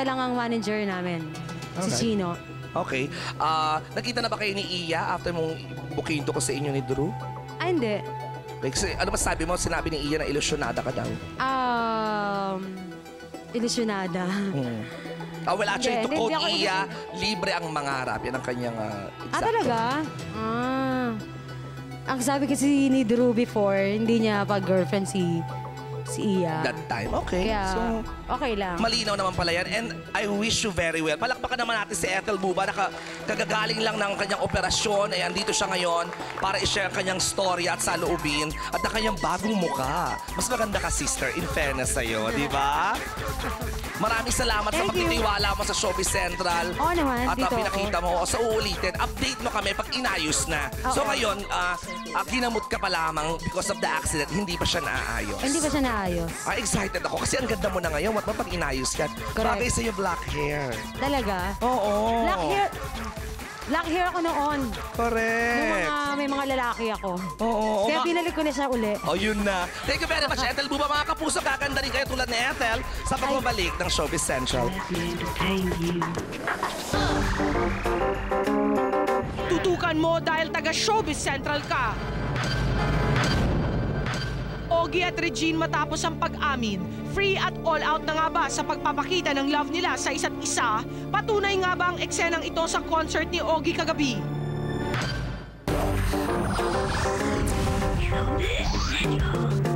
lang ang manager namin. Si Alright. Chino. Okay. Nakita na ba kayo ni Iya after mong bukindo ko sa inyo ni Drew? Hindi. Kasi, ano ba sabi mo? Sinabi ni Iya na ilusyonada ka daw. Ilusyonada. Well, actually, to Hindi quote ako Iya, libre ang mangarap. Yan ang kanyang exact Talaga? Ang sabi kasi ni Drew before, hindi niya pag-girlfriend si si Iya. That time, okay. Kaya, So, okay lang. malinaw naman pala yan. And I wish you very well. Palakpakan naman natin si Ethel Buba. Kagagaling lang ng kanyang operasyon. Ayan, dito siya ngayon para i-share kanyang story at saloobin at ang kanyang bagong muka. Mas maganda ka, sister, in fairness sa'yo, di ba? Maraming salamat sa pagtitiwala mo sa Showbiz Central. Oo naman, At dito pinakita mo. Sa uulitin, update mo kami pag inayos na. So Oo. ngayon, ginamot ka pa lamang because of the accident, hindi pa siya naaayos. Hindi ba siya naayos? Excited ako kasi ang ganda mo na ngayon. What pag inayos yan? Correct. Bagay sa'yo black hair. Talaga? Oo. Black hair ako noon. Correct. May mga lalaki ako. Oo. Kaya binalik ko na siya uli. Oh, yun na. Thank you very much, Ethel Buba. Mga kapuso, kakanda rin kayo tulad ni Ethel sa pagbabalik ng Showbiz Central. Tutukan mo dahil taga Showbiz Central ka. Ogie at Regine matapos ang pag-amin, free at all out na nga ba sa pagpapakita ng love nila sa isa't isa? Patunay nga ba ang eksenang ito sa concert ni Ogie kagabi? Showbiz Central.